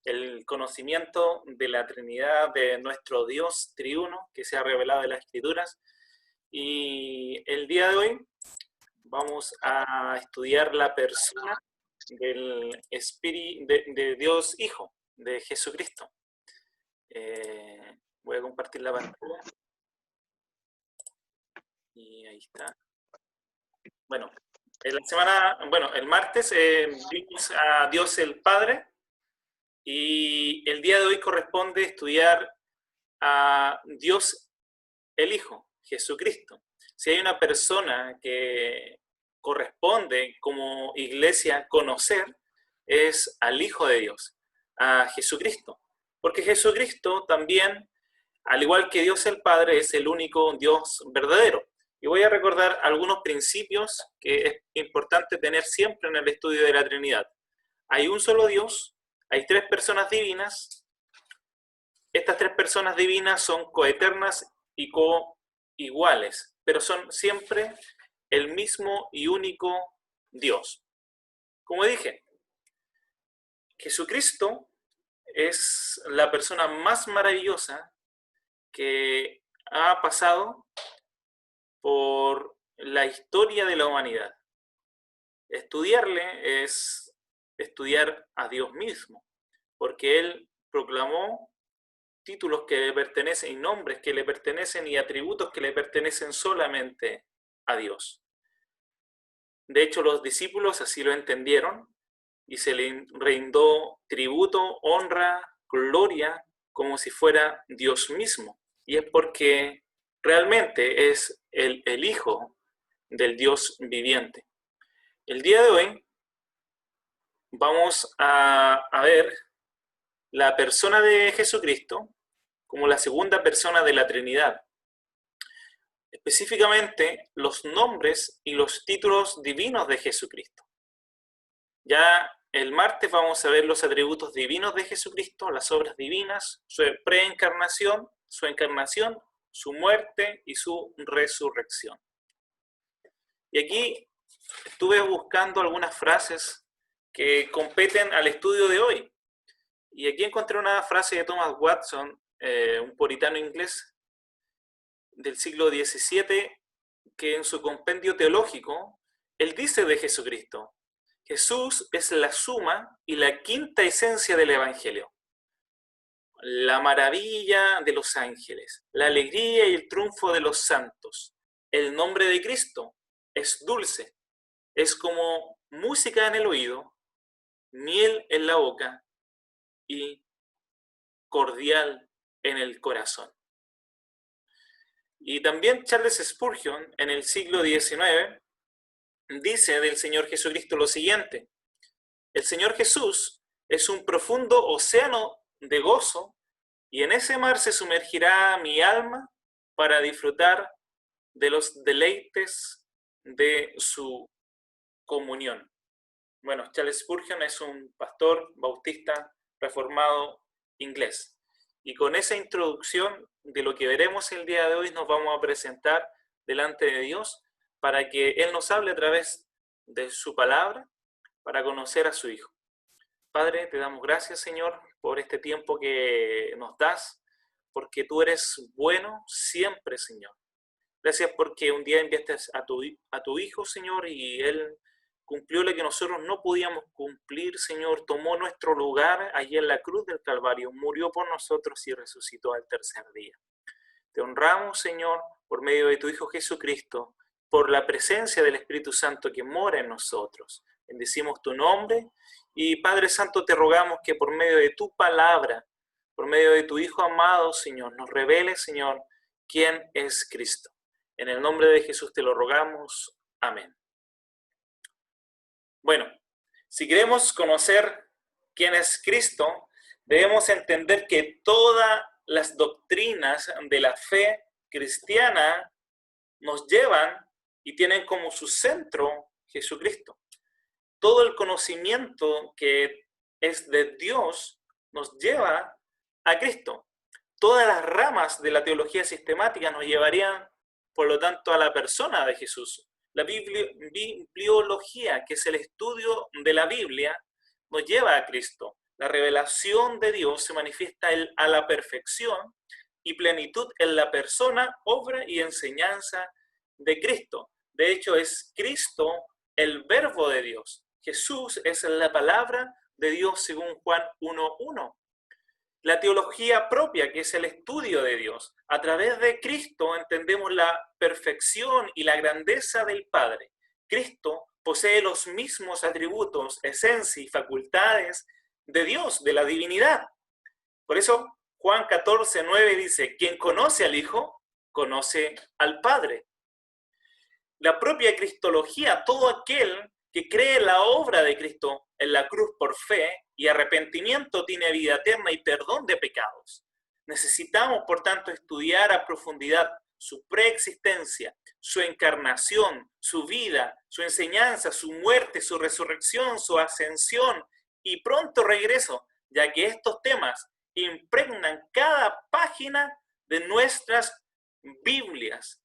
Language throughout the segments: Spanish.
el conocimiento de la Trinidad de nuestro Dios triuno que se ha revelado en las Escrituras. Y el día de hoy vamos a estudiar la persona del Espíritu de Dios Hijo, de Jesucristo. Voy a compartir la pantalla. Y ahí está. Bueno, el martes vimos a Dios el Padre y el día de hoy corresponde estudiar a Dios el Hijo, Jesucristo. Si hay una persona que corresponde como iglesia conocer, es al Hijo de Dios, a Jesucristo. Porque Jesucristo también, al igual que Dios el Padre, es el único Dios verdadero. Y voy a recordar algunos principios que es importante tener siempre en el estudio de la Trinidad. Hay un solo Dios, hay tres personas divinas. Estas tres personas divinas son coeternas y coiguales, pero son siempre el mismo y único Dios. Como dije, Jesucristo es la persona más maravillosa que ha pasado por la historia de la humanidad. Estudiarle es estudiar a Dios mismo, porque Él proclamó títulos que le pertenecen y nombres que le pertenecen y atributos que le pertenecen solamente a Dios. De hecho, los discípulos así lo entendieron y se le rindó tributo, honra, gloria, como si fuera Dios mismo. Y es porque realmente es el Hijo del Dios viviente. El día de hoy vamos a ver la persona de Jesucristo como la segunda persona de la Trinidad. Específicamente, los nombres y los títulos divinos de Jesucristo. Ya el martes vamos a ver los atributos divinos de Jesucristo, las obras divinas, su preencarnación, su encarnación, su muerte y su resurrección. Y aquí estuve buscando algunas frases que competen al estudio de hoy. Y aquí encontré una frase de Thomas Watson, un puritano inglés del siglo XVII, que en su compendio teológico, él dice de Jesucristo: Jesús es la suma y la quinta esencia del Evangelio, la maravilla de los ángeles, la alegría y el triunfo de los santos. El nombre de Cristo es dulce, es como música en el oído, miel en la boca y cordial en el corazón. Y también Charles Spurgeon, en el siglo XIX, dice del Señor Jesucristo lo siguiente: el Señor Jesús es un profundo océano de gozo, y en ese mar se sumergirá mi alma para disfrutar de los deleites de su comunión. Bueno, Charles Spurgeon es un pastor bautista reformado inglés. Y con esa introducción de lo que veremos el día de hoy nos vamos a presentar delante de Dios para que Él nos hable a través de su palabra para conocer a su Hijo. Padre, te damos gracias, Señor, por este tiempo que nos das, porque tú eres bueno siempre, Señor. Gracias porque un día enviaste a tu Hijo, Señor, y Él cumplió lo que nosotros no podíamos cumplir, Señor. Tomó nuestro lugar allí en la cruz del Calvario, murió por nosotros y resucitó al tercer día. Te honramos, Señor, por medio de tu Hijo Jesucristo, por la presencia del Espíritu Santo que mora en nosotros. Bendecimos tu nombre y, Padre Santo, te rogamos que por medio de tu palabra, por medio de tu Hijo amado, Señor, nos revele, Señor, quién es Cristo. En el nombre de Jesús te lo rogamos. Amén. Bueno, si queremos conocer quién es Cristo, debemos entender que todas las doctrinas de la fe cristiana nos llevan y tienen como su centro Jesucristo. Todo el conocimiento que es de Dios nos lleva a Cristo. Todas las ramas de la teología sistemática nos llevarían, por lo tanto, a la persona de Jesús. La bibliología, que es el estudio de la Biblia, nos lleva a Cristo. La revelación de Dios se manifiesta a la perfección y plenitud en la persona, obra y enseñanza de Cristo. De hecho, es Cristo el verbo de Dios. Jesús es la palabra de Dios según Juan 1:1. La teología propia, que es el estudio de Dios. A través de Cristo entendemos la perfección y la grandeza del Padre. Cristo posee los mismos atributos, esencia y facultades de Dios, de la divinidad. Por eso Juan 14:9 dice, quien conoce al Hijo, conoce al Padre. La propia cristología, todo aquel que cree en la obra de Cristo en la cruz por fe y arrepentimiento tiene vida eterna y perdón de pecados. Necesitamos, por tanto, estudiar a profundidad su preexistencia, su encarnación, su vida, su enseñanza, su muerte, su resurrección, su ascensión y pronto regreso, ya que estos temas impregnan cada página de nuestras Biblias.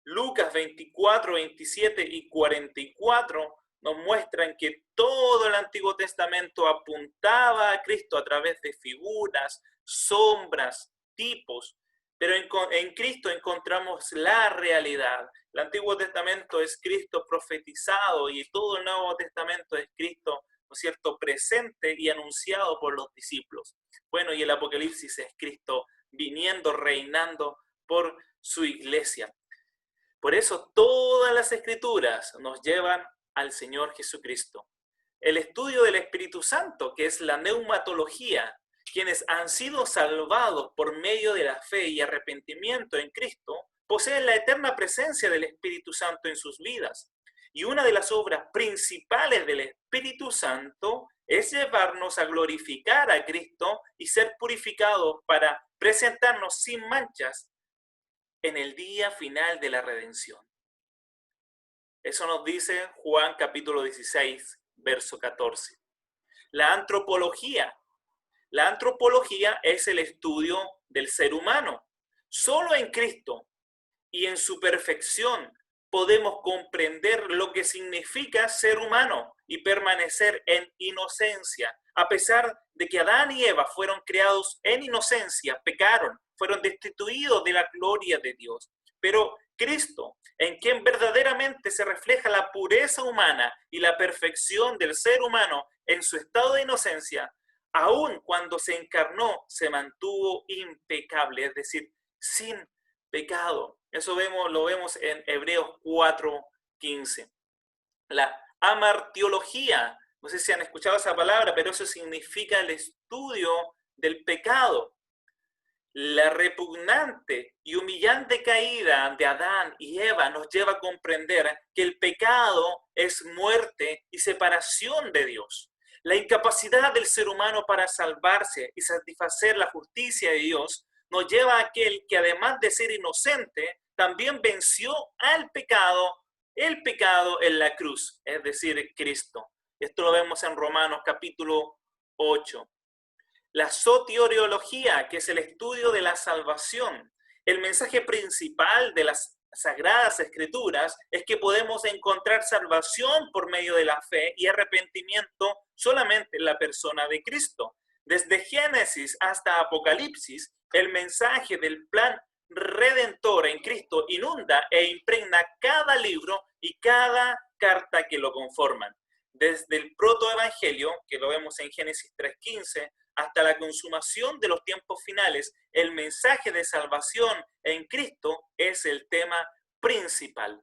Lucas 24, 27 y 44 nos muestran que todo el Antiguo Testamento apuntaba a Cristo a través de figuras, sombras, tipos, pero en Cristo encontramos la realidad. El Antiguo Testamento es Cristo profetizado y todo el Nuevo Testamento es Cristo, ¿no es cierto?, presente y anunciado por los discípulos. Bueno, y el Apocalipsis es Cristo viniendo, reinando por su iglesia. Por eso todas las escrituras nos llevan al Señor Jesucristo. El estudio del Espíritu Santo, que es la neumatología, quienes han sido salvados por medio de la fe y arrepentimiento en Cristo, poseen la eterna presencia del Espíritu Santo en sus vidas. Y una de las obras principales del Espíritu Santo es llevarnos a glorificar a Cristo y ser purificados para presentarnos sin manchas en el día final de la redención. Eso nos dice Juan capítulo 16, verso 14. La antropología. La antropología es el estudio del ser humano. Solo en Cristo y en su perfección podemos comprender lo que significa ser humano y permanecer en inocencia. A pesar de que Adán y Eva fueron creados en inocencia, pecaron, fueron destituidos de la gloria de Dios. Pero Cristo, en quien verdaderamente se refleja la pureza humana y la perfección del ser humano en su estado de inocencia, aun cuando se encarnó, se mantuvo impecable, es decir, sin pecado. Eso lo vemos en Hebreos 4:15. La amartiología, no sé si han escuchado esa palabra, pero eso significa el estudio del pecado. La repugnante y humillante caída de Adán y Eva nos lleva a comprender que el pecado es muerte y separación de Dios. La incapacidad del ser humano para salvarse y satisfacer la justicia de Dios nos lleva a aquel que, además de ser inocente, también venció al pecado, el pecado en la cruz, es decir, Cristo. Esto lo vemos en Romanos capítulo 8. La soteriología, que es el estudio de la salvación. El mensaje principal de las Sagradas Escrituras es que podemos encontrar salvación por medio de la fe y arrepentimiento solamente en la persona de Cristo. Desde Génesis hasta Apocalipsis, el mensaje del plan redentor en Cristo inunda e impregna cada libro y cada carta que lo conforman. Desde el protoevangelio, que lo vemos en Génesis 3:15, hasta la consumación de los tiempos finales, el mensaje de salvación en Cristo es el tema principal.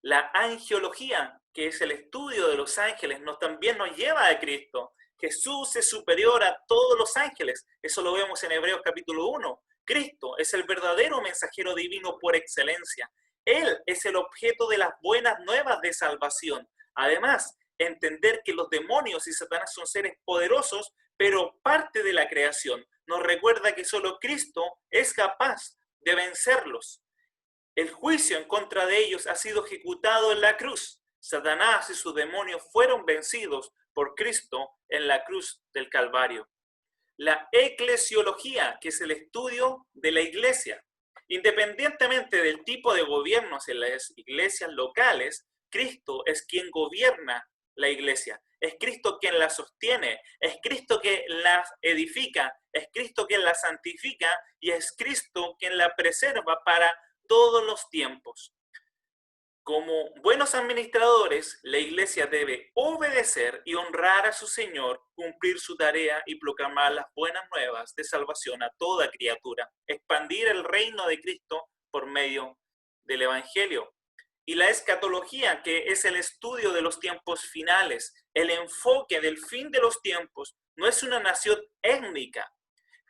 La angelología, que es el estudio de los ángeles, también nos lleva a Cristo. Jesús es superior a todos los ángeles. Eso lo vemos en Hebreos capítulo 1. Cristo es el verdadero mensajero divino por excelencia. Él es el objeto de las buenas nuevas de salvación. Además, entender que los demonios y Satanás son seres poderosos, pero parte de la creación, nos recuerda que solo Cristo es capaz de vencerlos. El juicio en contra de ellos ha sido ejecutado en la cruz. Satanás y sus demonios fueron vencidos por Cristo en la cruz del Calvario. La eclesiología, que es el estudio de la iglesia. Independientemente del tipo de gobiernos en las iglesias locales, Cristo es quien gobierna la iglesia. es Cristo quien la sostiene, es Cristo quien la edifica, es Cristo quien la santifica y es Cristo quien la preserva para todos los tiempos. Como buenos administradores, la iglesia debe obedecer y honrar a su Señor, cumplir su tarea y proclamar las buenas nuevas de salvación a toda criatura, expandir el reino de Cristo por medio del Evangelio. Y la escatología, que es el estudio de los tiempos finales, el enfoque del fin de los tiempos, no es una nación étnica,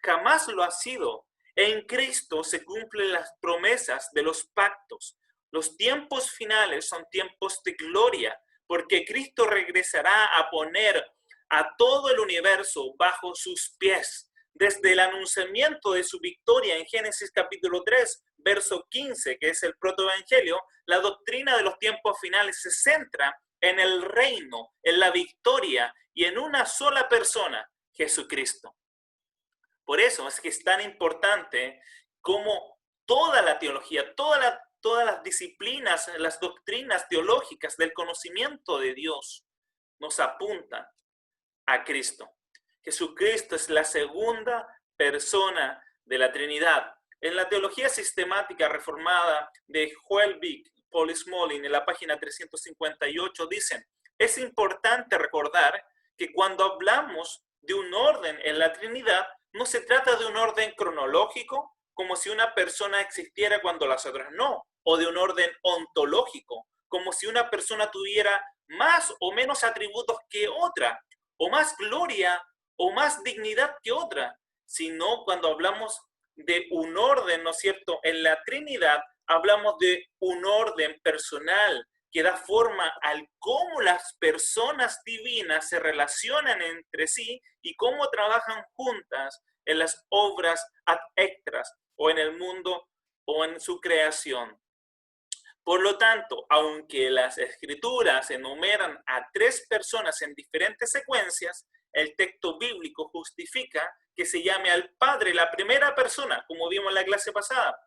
jamás lo ha sido. En Cristo se cumplen las promesas de los pactos. Los tiempos finales son tiempos de gloria, porque Cristo regresará a poner a todo el universo bajo sus pies. Desde el anunciamiento de su victoria en Génesis capítulo 3, verso 15, que es el protoevangelio, la doctrina de los tiempos finales se centra en el reino, en la victoria y en una sola persona, Jesucristo. Por eso es que es tan importante como toda la teología, todas las disciplinas, las doctrinas teológicas del conocimiento de Dios nos apuntan a Cristo. Jesucristo es la segunda persona de la Trinidad. En la teología sistemática reformada de Joel Bick, Paul Smolin, en la página 358, dicen, es importante recordar que cuando hablamos de un orden en la Trinidad, no se trata de un orden cronológico, como si una persona existiera cuando las otras no, o de un orden ontológico, como si una persona tuviera más o menos atributos que otra, o más gloria o más dignidad que otra, sino cuando hablamos de un orden, ¿no es cierto? En la Trinidad hablamos de un orden personal que da forma al cómo las personas divinas se relacionan entre sí y cómo trabajan juntas en las obras ad extras o en el mundo o en su creación. Por lo tanto, aunque las escrituras enumeran a 3 personas en diferentes secuencias, el texto bíblico justifica que se llame al Padre la primera persona, como vimos en la clase pasada,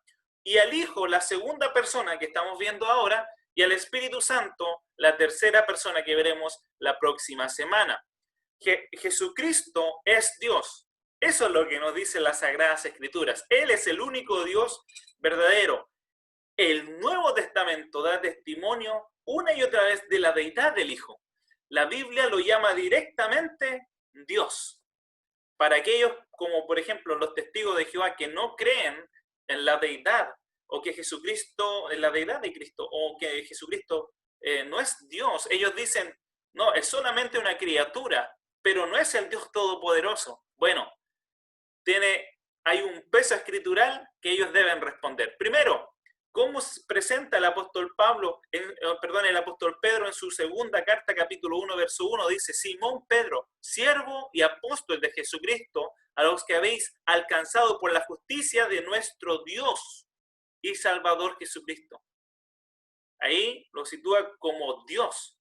y al Hijo la segunda persona que estamos viendo ahora, y al Espíritu Santo la tercera persona que veremos la próxima semana. Jesucristo es Dios. Eso es lo que nos dicen las Sagradas Escrituras. Él es el único Dios verdadero. El Nuevo Testamento da testimonio una y otra vez de la deidad del Hijo. La Biblia lo llama directamente Dios. Para aquellos como por ejemplo los testigos de Jehová que no creen en la deidad o que Jesucristo, en la deidad de Cristo o que Jesucristo no es Dios, ellos dicen, no, es solamente una criatura, pero no es el Dios todopoderoso. Bueno, hay un peso escritural que ellos deben responder. Primero, ¿cómo presenta el apóstol el apóstol Pedro en su segunda carta, capítulo 1, verso 1? Dice, Simón Pedro, siervo y apóstol de Jesucristo, a los que habéis alcanzado por la justicia de nuestro Dios y Salvador Jesucristo. Ahí lo sitúa como Dios.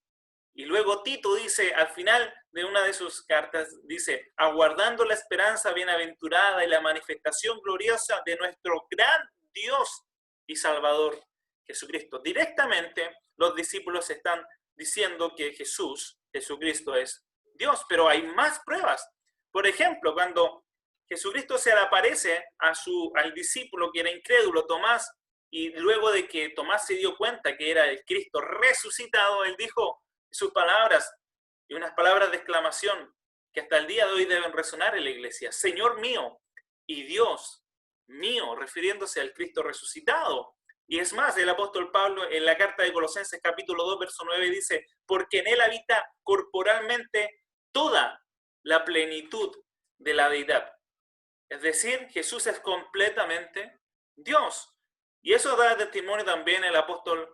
Y luego Tito dice, al final de una de sus cartas, dice, aguardando la esperanza bienaventurada y la manifestación gloriosa de nuestro gran Dios y Salvador Jesucristo. Directamente los discípulos están diciendo que Jesucristo es Dios, pero hay más pruebas. Por ejemplo, cuando Jesucristo se le aparece al discípulo que era incrédulo, Tomás, y luego de que Tomás se dio cuenta que era el Cristo resucitado, él dijo sus palabras, y unas palabras de exclamación que hasta el día de hoy deben resonar en la iglesia, Señor mío y Dios mío, refiriéndose al Cristo resucitado. Y es más, el apóstol Pablo en la carta de Colosenses capítulo 2, verso 9 dice, porque en él habita corporalmente toda la plenitud de la deidad. Es decir, Jesús es completamente Dios. Y eso da testimonio también el apóstol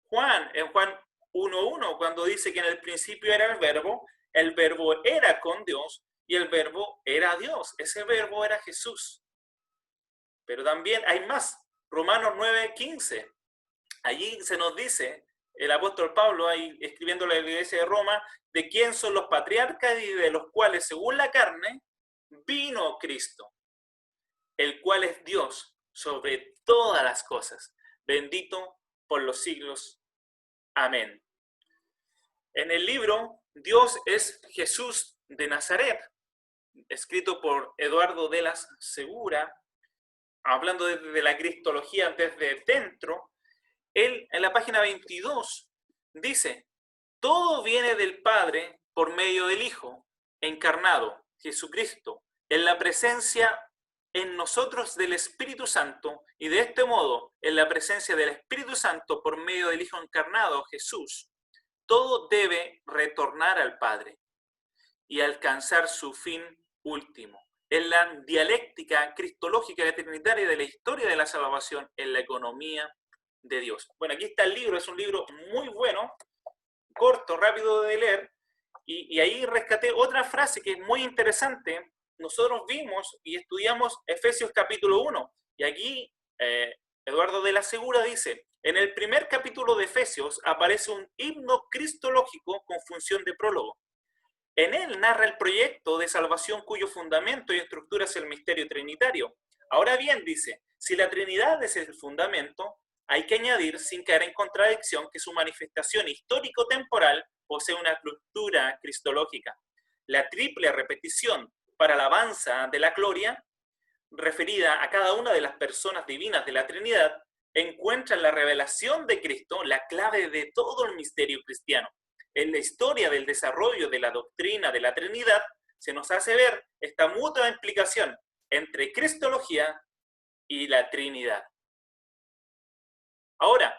Juan, en Juan 1:1, cuando dice que en el principio era el verbo era con Dios y el verbo era Dios. Ese verbo era Jesús. Pero también hay más. Romanos 9:15. Allí se nos dice, el apóstol Pablo, ahí escribiendo la iglesia de Roma, de quién son los patriarcas y de los cuales, según la carne, vino Cristo, el cual es Dios sobre todas las cosas, bendito por los siglos. Amén. En el libro Dios es Jesús de Nazaret, escrito por Eduardo de la Segura, hablando desde la cristología desde dentro. Él en la página 22 dice: todo viene del Padre por medio del Hijo, encarnado, Jesucristo, en la presencia en nosotros del Espíritu Santo, y de este modo, en la presencia del Espíritu Santo por medio del Hijo encarnado, Jesús, todo debe retornar al Padre y alcanzar su fin último. En la dialéctica cristológica y trinitaria de la historia de la salvación, en la economía de Dios. Bueno, aquí está el libro, es un libro muy bueno, corto, rápido de leer, y ahí rescaté otra frase que es muy interesante. Nosotros vimos y estudiamos Efesios capítulo 1, y aquí Eduardo de la Segura dice: en el primer capítulo de Efesios aparece un himno cristológico con función de prólogo. En él narra el proyecto de salvación cuyo fundamento y estructura es el misterio trinitario. Ahora bien, dice, si la Trinidad es el fundamento, hay que añadir, sin caer en contradicción, que su manifestación histórico-temporal posee una estructura cristológica. La triple repetición para la alabanza de la gloria, referida a cada una de las personas divinas de la Trinidad, encuentra en la revelación de Cristo la clave de todo el misterio cristiano. En la historia del desarrollo de la doctrina de la Trinidad, se nos hace ver esta mutua implicación entre cristología y la Trinidad. Ahora,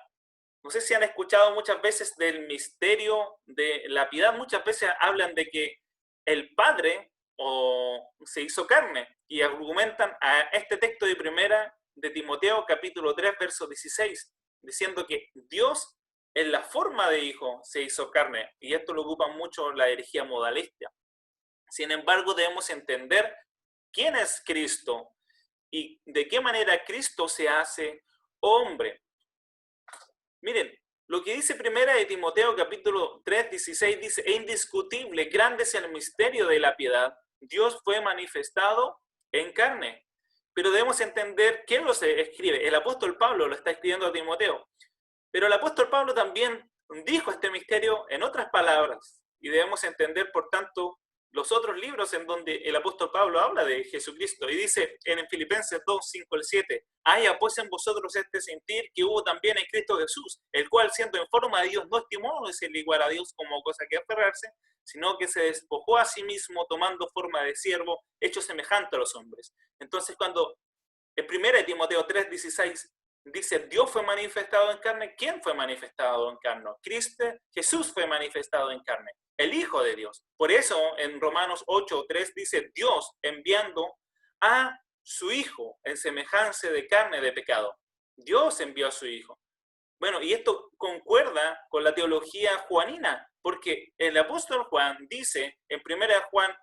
no sé si han escuchado muchas veces del misterio de la piedad. Muchas veces hablan de que el Padre se hizo carne y argumentan a este texto de primera de Timoteo capítulo 3 verso 16, diciendo que Dios en la forma de hijo se hizo carne, y esto lo ocupa mucho la herejía modalista. Sin embargo, debemos entender quién es Cristo y de qué manera Cristo se hace hombre. Miren, lo que dice primera de Timoteo capítulo 3, 16 dice: es indiscutible, grande es el misterio de la piedad. Dios fue manifestado en carne. Pero debemos entender quién lo escribe. El apóstol Pablo lo está escribiendo a Timoteo. Pero el apóstol Pablo también dijo este misterio en otras palabras. Y debemos entender, por tanto, los otros libros en donde el apóstol Pablo habla de Jesucristo. Y dice en Filipenses 2, 5 al 7: haya pues en vosotros este sentir que hubo también en Cristo Jesús, el cual siendo en forma de Dios no estimó ser igual a Dios como cosa que aferrarse, sino que se despojó a sí mismo tomando forma de siervo, hecho semejante a los hombres. Entonces, cuando en 1 Timoteo 3, 16 dice: Dios fue manifestado en carne, ¿quién fue manifestado en carne? Cristo, Jesús fue manifestado en carne, el Hijo de Dios. Por eso en Romanos 8, 3 dice: Dios enviando a su Hijo en semejanza de carne de pecado. Dios envió a su Hijo. Bueno, y esto concuerda con la teología juanina, porque el apóstol Juan dice en 1 Juan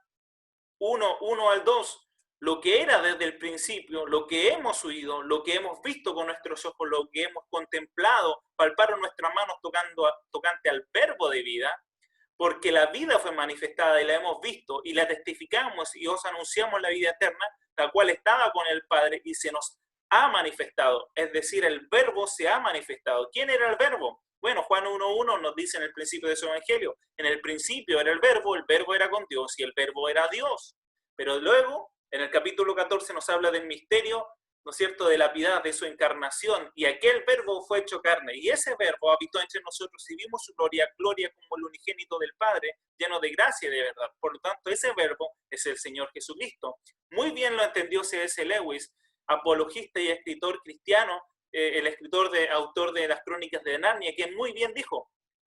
1, 1 al 2, lo que era desde el principio, lo que hemos oído, lo que hemos visto con nuestros ojos, lo que hemos contemplado, palparon nuestras manos tocante al verbo de vida, porque la vida fue manifestada y la hemos visto y la testificamos y os anunciamos la vida eterna, la cual estaba con el Padre y se nos ha manifestado. Es decir, el verbo se ha manifestado. ¿Quién era el verbo? Bueno, Juan 1.1 nos dice en el principio de su evangelio: en el principio era el verbo era con Dios y el verbo era Dios. Pero luego, en el capítulo 14 nos habla del misterio, ¿no es cierto?, de la piedad, de su encarnación, y aquel verbo fue hecho carne, y ese verbo habitó entre nosotros y vimos su gloria, gloria como el unigénito del Padre, lleno de gracia y de verdad. Por lo tanto, ese verbo es el Señor Jesucristo. Muy bien lo entendió C.S. Lewis, apologista y escritor cristiano, el autor de las Crónicas de Narnia, quien muy bien dijo: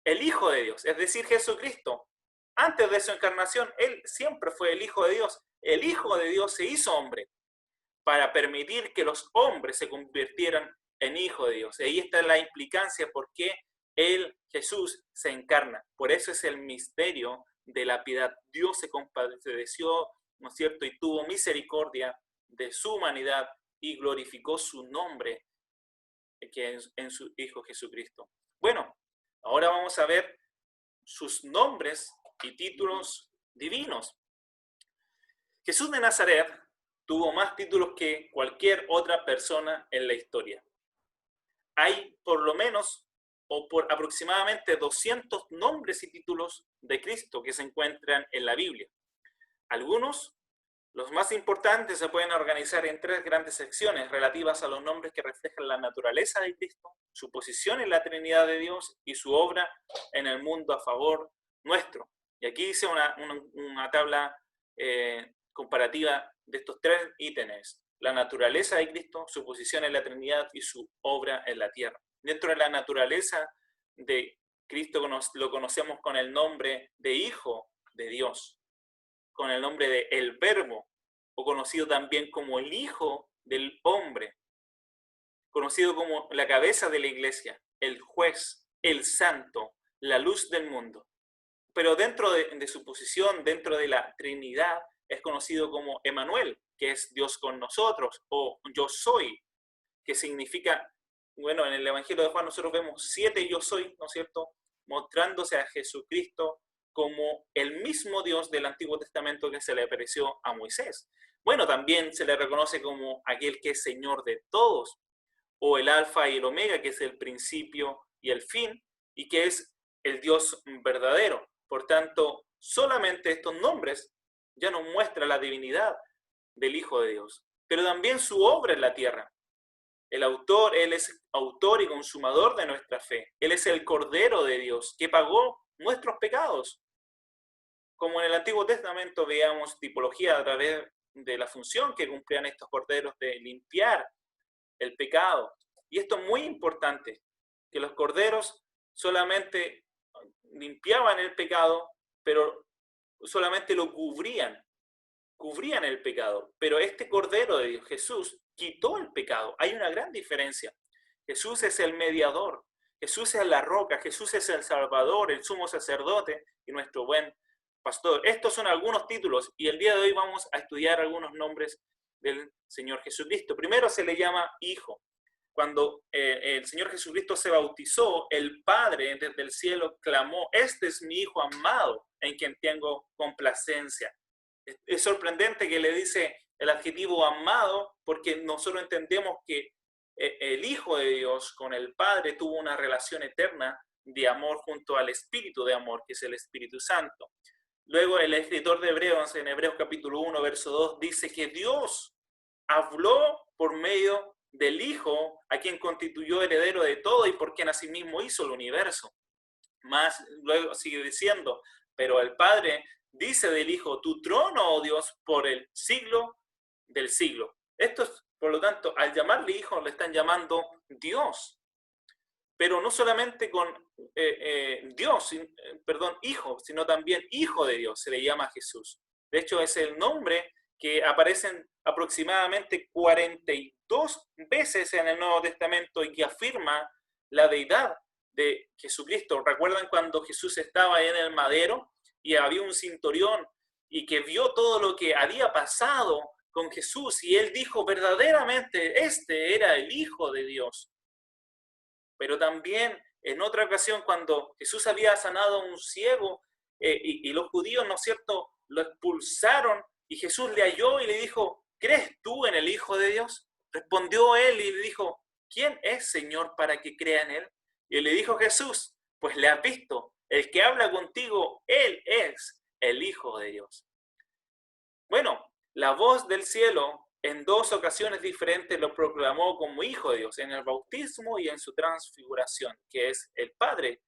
el Hijo de Dios, es decir, Jesucristo, antes de su encarnación, Él siempre fue el Hijo de Dios. El Hijo de Dios se hizo hombre para permitir que los hombres se convirtieran en Hijo de Dios. Y ahí está la implicancia por qué Él, Jesús, se encarna. Por eso es el misterio de la piedad. Dios se compadeció, ¿no es cierto?, y tuvo misericordia de su humanidad y glorificó su nombre, que es en su Hijo Jesucristo. Bueno, ahora vamos a ver sus nombres y títulos divinos. Jesús de Nazaret tuvo más títulos que cualquier otra persona en la historia. Hay por lo menos o por aproximadamente 200 nombres y títulos de Cristo que se encuentran en la Biblia. Algunos, los más importantes, se pueden organizar en 3 grandes secciones relativas a los nombres que reflejan la naturaleza de Cristo, su posición en la Trinidad de Dios y su obra en el mundo a favor nuestro. Y aquí hice una tabla comparativa de estos 3 ítems: la naturaleza de Cristo, su posición en la Trinidad y su obra en la tierra. Dentro de la naturaleza de Cristo lo conocemos con el nombre de Hijo de Dios, con el nombre de el Verbo, o conocido también como el Hijo del Hombre, conocido como la cabeza de la iglesia, el juez, el santo, la luz del mundo. Pero dentro de su posición, dentro de la Trinidad, es conocido como Emmanuel, que es Dios con nosotros, o yo soy, que significa, bueno, en el Evangelio de Juan nosotros vemos 7 yo soy, ¿no es cierto?, mostrándose a Jesucristo como el mismo Dios del Antiguo Testamento que se le apareció a Moisés. Bueno, también se le reconoce como aquel que es Señor de todos, o el Alfa y el Omega, que es el principio y el fin, y que es el Dios verdadero. Por tanto, solamente estos nombres ya nos muestran la divinidad del Hijo de Dios, pero también su obra en la tierra. Él es autor y consumador de nuestra fe. Él es el Cordero de Dios que pagó nuestros pecados. Como en el Antiguo Testamento veíamos tipología a través de la función que cumplían estos corderos de limpiar el pecado. Y esto es muy importante, que los corderos solamente limpiaban el pecado, pero solamente lo cubrían el pecado. Pero este Cordero de Dios, Jesús, quitó el pecado. Hay una gran diferencia. Jesús es el mediador, Jesús es la roca, Jesús es el Salvador, el sumo sacerdote y nuestro buen pastor. Estos son algunos títulos y el día de hoy vamos a estudiar algunos nombres del Señor Jesucristo. Primero se le llama Hijo. Cuando el Señor Jesucristo se bautizó, el Padre desde el cielo clamó: este es mi Hijo amado, en quien tengo complacencia. Es sorprendente que le dice el adjetivo amado, porque nosotros entendemos que el Hijo de Dios con el Padre tuvo una relación eterna de amor junto al Espíritu de amor, que es el Espíritu Santo. Luego el escritor de Hebreos, en Hebreos capítulo 1, verso 2, dice que Dios habló por medio del Hijo, a quien constituyó heredero de todo y por quien asimismo hizo el universo. Más luego sigue diciendo: pero el Padre dice del Hijo: tu trono, oh Dios, por el siglo del siglo. Esto es, por lo tanto, al llamarle Hijo, le están llamando Dios. Pero no solamente con Hijo, sino también Hijo de Dios, se le llama a Jesús. De hecho, es el nombre que aparecen aproximadamente 42 veces en el Nuevo Testamento y que afirma la deidad de Jesucristo. ¿Recuerdan cuando Jesús estaba en el madero y había un centurión y que vio todo lo que había pasado con Jesús y él dijo: verdaderamente este era el Hijo de Dios? Pero también en otra ocasión, cuando Jesús había sanado a un ciego y los judíos, ¿no es cierto?, lo expulsaron y Jesús le halló y le dijo: ¿crees tú en el Hijo de Dios? Respondió él y le dijo: ¿quién es, Señor, para que crea en él? Y le dijo Jesús: pues le has visto, el que habla contigo, él es el Hijo de Dios. Bueno, la voz del cielo en 2 ocasiones diferentes lo proclamó como Hijo de Dios, en el bautismo y en su transfiguración, que es el Padre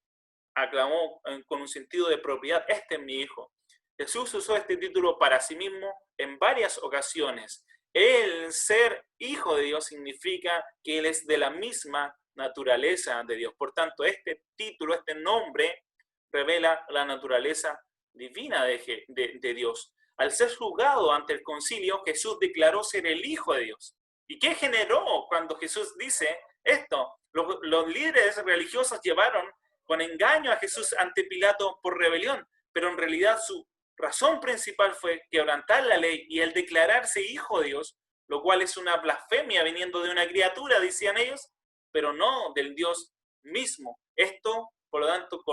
aclamó con un sentido de propiedad: este es mi Hijo. Jesús usó este título para sí mismo en varias ocasiones. El ser Hijo de Dios significa que Él es de la misma naturaleza de Dios. Por tanto, este título, este nombre, revela la naturaleza divina de Dios. Al ser juzgado ante el concilio, Jesús declaró ser el Hijo de Dios. ¿Y qué generó cuando Jesús dice esto? Los líderes religiosos llevaron con engaño a Jesús ante Pilato por rebelión, pero en realidad su razón principal fue quebrantar la ley y el declararse Hijo de Dios, lo cual es una blasfemia viniendo de una criatura, decían ellos, pero no del Dios mismo. Esto, por lo tanto,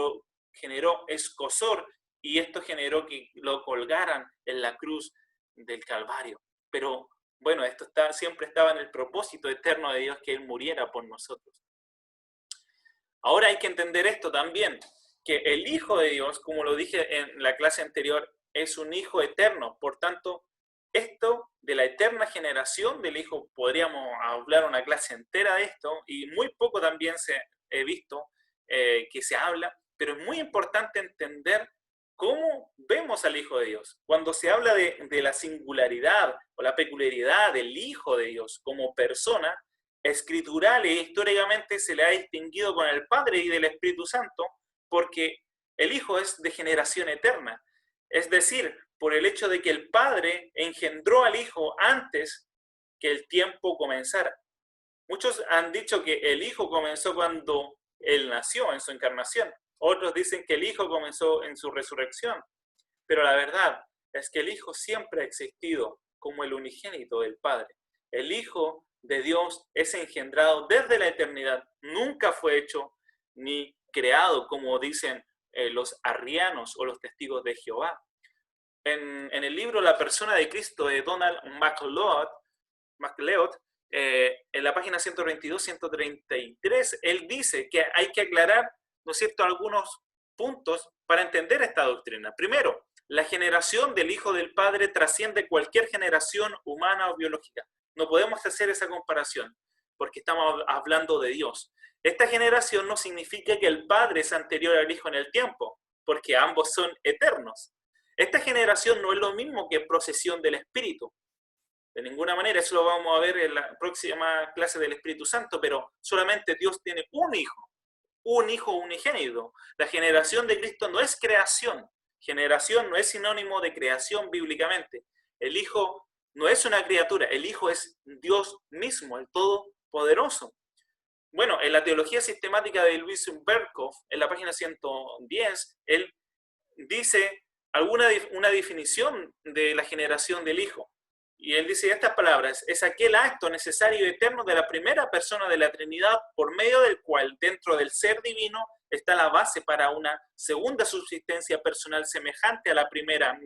generó escozor y esto generó que lo colgaran en la cruz del Calvario. Pero bueno, esto siempre estaba en el propósito eterno de Dios, que Él muriera por nosotros. Ahora hay que entender esto también, que el Hijo de Dios, como lo dije en la clase anterior, es un Hijo eterno. Por tanto, esto de la eterna generación del Hijo, podríamos hablar una clase entera de esto, y muy poco también he visto que se habla, pero es muy importante entender cómo vemos al Hijo de Dios. Cuando se habla de la singularidad o la peculiaridad del Hijo de Dios como persona, escritural e históricamente se le ha distinguido con el Padre y del Espíritu Santo, porque el Hijo es de generación eterna. Es decir, por el hecho de que el Padre engendró al Hijo antes que el tiempo comenzara. Muchos han dicho que el Hijo comenzó cuando Él nació, en su encarnación. Otros dicen que el Hijo comenzó en su resurrección. Pero la verdad es que el Hijo siempre ha existido como el unigénito del Padre. El Hijo de Dios es engendrado desde la eternidad. Nunca fue hecho ni creado, como dicen los arrianos o los testigos de Jehová. En el libro La persona de Cristo de Donald MacLeod, en la página 132-133, él dice que hay que aclarar, ¿no es cierto?, algunos puntos para entender esta doctrina. Primero, la generación del Hijo del Padre trasciende cualquier generación humana o biológica. No podemos hacer esa comparación, porque estamos hablando de Dios. Esta generación no significa que el Padre es anterior al Hijo en el tiempo, porque ambos son eternos. Esta generación no es lo mismo que procesión del Espíritu. De ninguna manera, eso lo vamos a ver en la próxima clase del Espíritu Santo, pero solamente Dios tiene un hijo unigénito. La generación de Cristo no es creación. Generación no es sinónimo de creación bíblicamente. El Hijo no es una criatura, el Hijo es Dios mismo, el Todopoderoso. Bueno, en la teología sistemática de Luis Berkhoff, en la página 110, él dice una definición de la generación del Hijo. Y él dice estas palabras: es aquel acto necesario y eterno de la primera persona de la Trinidad, por medio del cual dentro del ser divino está la base para una segunda subsistencia personal semejante a la primera,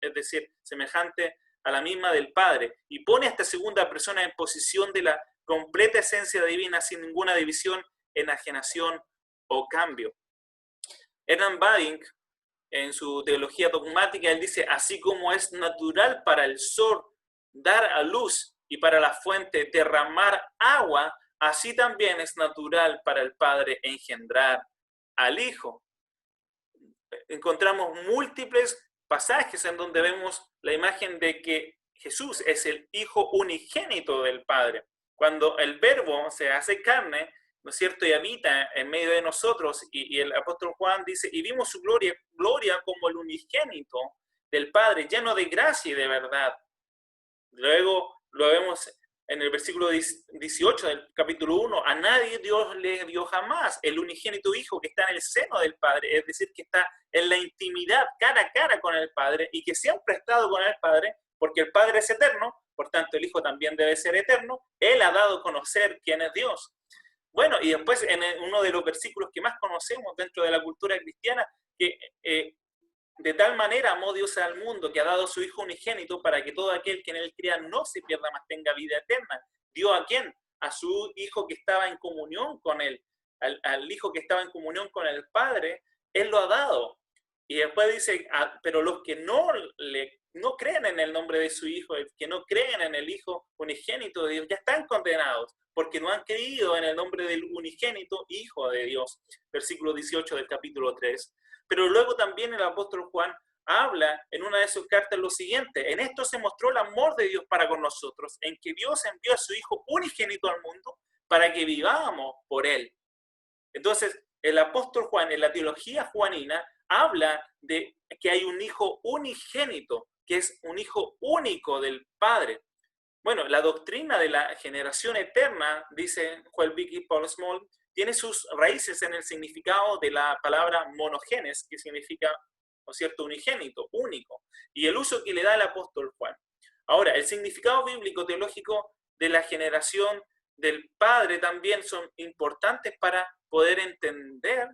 es decir, semejante a la misma del Padre, y pone a esta segunda persona en posición de la completa esencia divina sin ninguna división, enajenación o cambio. Hernán Bavinck, en su teología dogmática, él dice: así como es natural para el sol dar a luz y para la fuente derramar agua, así también es natural para el Padre engendrar al Hijo. Encontramos múltiples pasajes en donde vemos la imagen de que Jesús es el Hijo unigénito del Padre. Cuando el Verbo se hace carne, ¿no es cierto?, y habita en medio de nosotros, y el apóstol Juan dice: y vimos su gloria como el unigénito del Padre, lleno de gracia y de verdad. Luego lo vemos en el versículo 18 del capítulo 1, a nadie Dios le dio jamás el unigénito Hijo que está en el seno del Padre, es decir, que está en la intimidad, cara a cara con el Padre, y que siempre ha estado con el Padre, porque el Padre es eterno, por tanto el Hijo también debe ser eterno. Él ha dado a conocer quién es Dios. Bueno, y después en uno de los versículos que más conocemos dentro de la cultura cristiana, que de tal manera amó Dios al mundo que ha dado a su Hijo unigénito para que todo aquel que en él crea no se pierda, mas tenga vida eterna. ¿Dio a quién? A su Hijo que estaba en comunión con él, al Hijo que estaba en comunión con el Padre, él lo ha dado. Y después dice: pero los que no creen en el nombre de su Hijo, que no creen en el Hijo unigénito de Dios, ya están condenados, porque no han creído en el nombre del unigénito Hijo de Dios. Versículo 18 del capítulo 3. Pero luego también el apóstol Juan habla en una de sus cartas lo siguiente: en esto se mostró el amor de Dios para con nosotros, en que Dios envió a su Hijo unigénito al mundo para que vivamos por él. Entonces, el apóstol Juan en la teología juanina habla de que hay un Hijo unigénito, que es un Hijo único del Padre. Bueno, la doctrina de la generación eterna, dice Joel y Paul Small, tiene sus raíces en el significado de la palabra monogenes, que significa, ¿no es cierto?, unigénito, único, y el uso que le da el apóstol Juan. Ahora, el significado bíblico teológico de la generación del Padre también son importantes para poder entender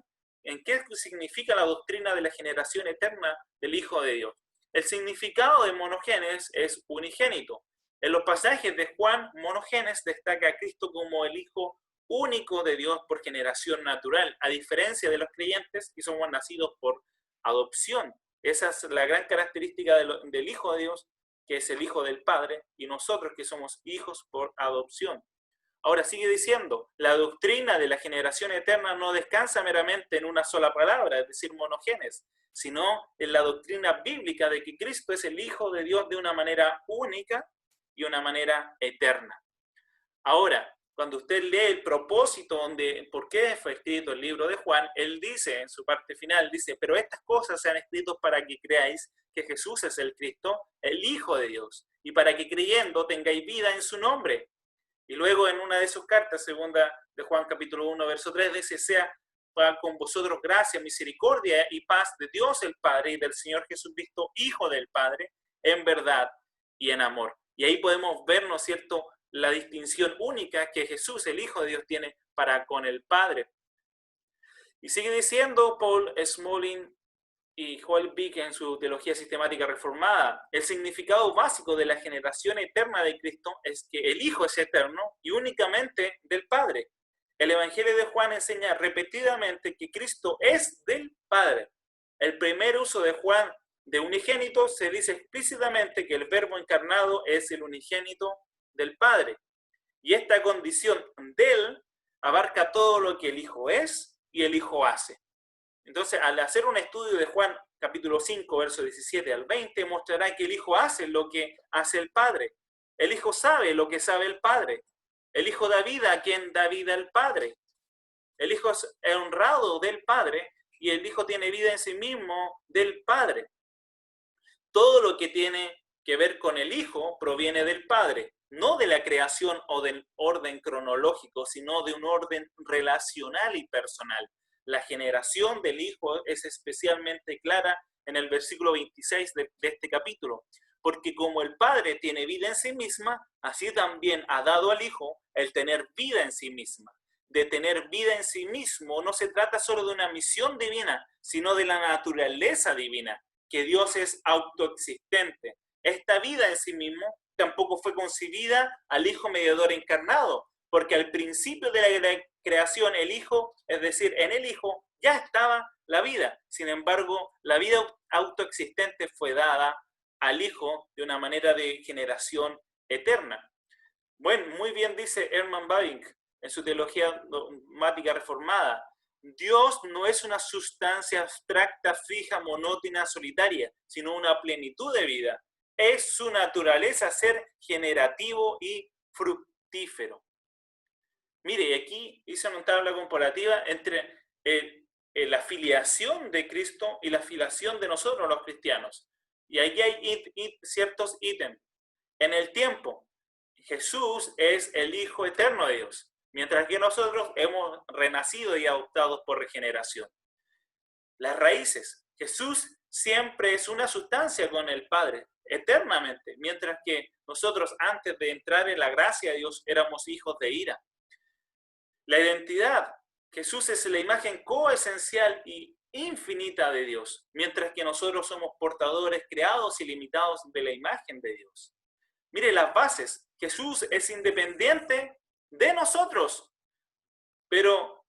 en qué significa la doctrina de la generación eterna del Hijo de Dios. El significado de monogenes es unigénito. En los pasajes de Juan, monogenes destaca a Cristo como el Hijo único de Dios por generación natural, a diferencia de los creyentes que somos nacidos por adopción. Esa es la gran característica del Hijo de Dios, que es el Hijo del Padre, y nosotros que somos hijos por adopción. Ahora sigue diciendo, la doctrina de la generación eterna no descansa meramente en una sola palabra, es decir, monogenes, sino en la doctrina bíblica de que Cristo es el Hijo de Dios de una manera única y una manera eterna. Ahora, cuando usted lee el propósito por qué fue escrito el libro de Juan, él dice en su parte final, dice, pero estas cosas se han escrito para que creáis que Jesús es el Cristo, el Hijo de Dios, y para que creyendo tengáis vida en su nombre. Y luego en una de sus cartas, segunda de Juan capítulo 1, verso 3, dice, sea con vosotros gracia, misericordia y paz de Dios el Padre y del Señor Jesucristo, Hijo del Padre, en verdad y en amor. Y ahí podemos ver, ¿no es cierto?, la distinción única que Jesús, el Hijo de Dios, tiene para con el Padre. Y sigue diciendo Paul Smolin y Joel Bick en su Teología Sistemática Reformada, el significado básico de la generación eterna de Cristo es que el Hijo es eterno y únicamente del Padre. El Evangelio de Juan enseña repetidamente que Cristo es del Padre. El primer uso de Juan de unigénito se dice explícitamente que el Verbo encarnado es el unigénito del Padre. Y esta condición del abarca todo lo que el Hijo es y el Hijo hace. Entonces, al hacer un estudio de Juan capítulo 5, verso 17 al 20, mostrará que el Hijo hace lo que hace el Padre. El Hijo sabe lo que sabe el Padre. El Hijo da vida a quien da vida al Padre. El Hijo es honrado del Padre y el Hijo tiene vida en sí mismo del Padre. Todo lo que tiene que ver con el Hijo proviene del Padre, no de la creación o del orden cronológico, sino de un orden relacional y personal. La generación del Hijo es especialmente clara en el versículo 26 de este capítulo, porque como el Padre tiene vida en sí misma, así también ha dado al Hijo el tener vida en sí misma. De tener vida en sí mismo no se trata solo de una misión divina, sino de la naturaleza divina, que Dios es autoexistente. Esta vida en sí mismo tampoco fue concebida al Hijo mediador encarnado, porque al principio de la creación el Hijo, es decir, en el Hijo ya estaba la vida. Sin embargo, la vida autoexistente fue dada al Hijo de una manera de generación eterna. Bueno, muy bien dice Herman Bavinck en su Teología Dogmática Reformada, Dios no es una sustancia abstracta, fija, monótona, solitaria, sino una plenitud de vida. Es su naturaleza ser generativo y fructífero. Mire, y aquí hice una tabla comparativa entre la filiación de Cristo y la filiación de nosotros los cristianos. Y aquí hay ciertos ítems. En el tiempo, Jesús es el Hijo eterno de Dios, mientras que nosotros hemos renacido y adoptados por regeneración. Las raíces, Jesús siempre es una sustancia con el Padre, eternamente, mientras que nosotros antes de entrar en la gracia de Dios éramos hijos de ira. La identidad, Jesús es la imagen coesencial y infinita de Dios, mientras que nosotros somos portadores creados y limitados de la imagen de Dios. Mire las bases, Jesús es independiente de nosotros, pero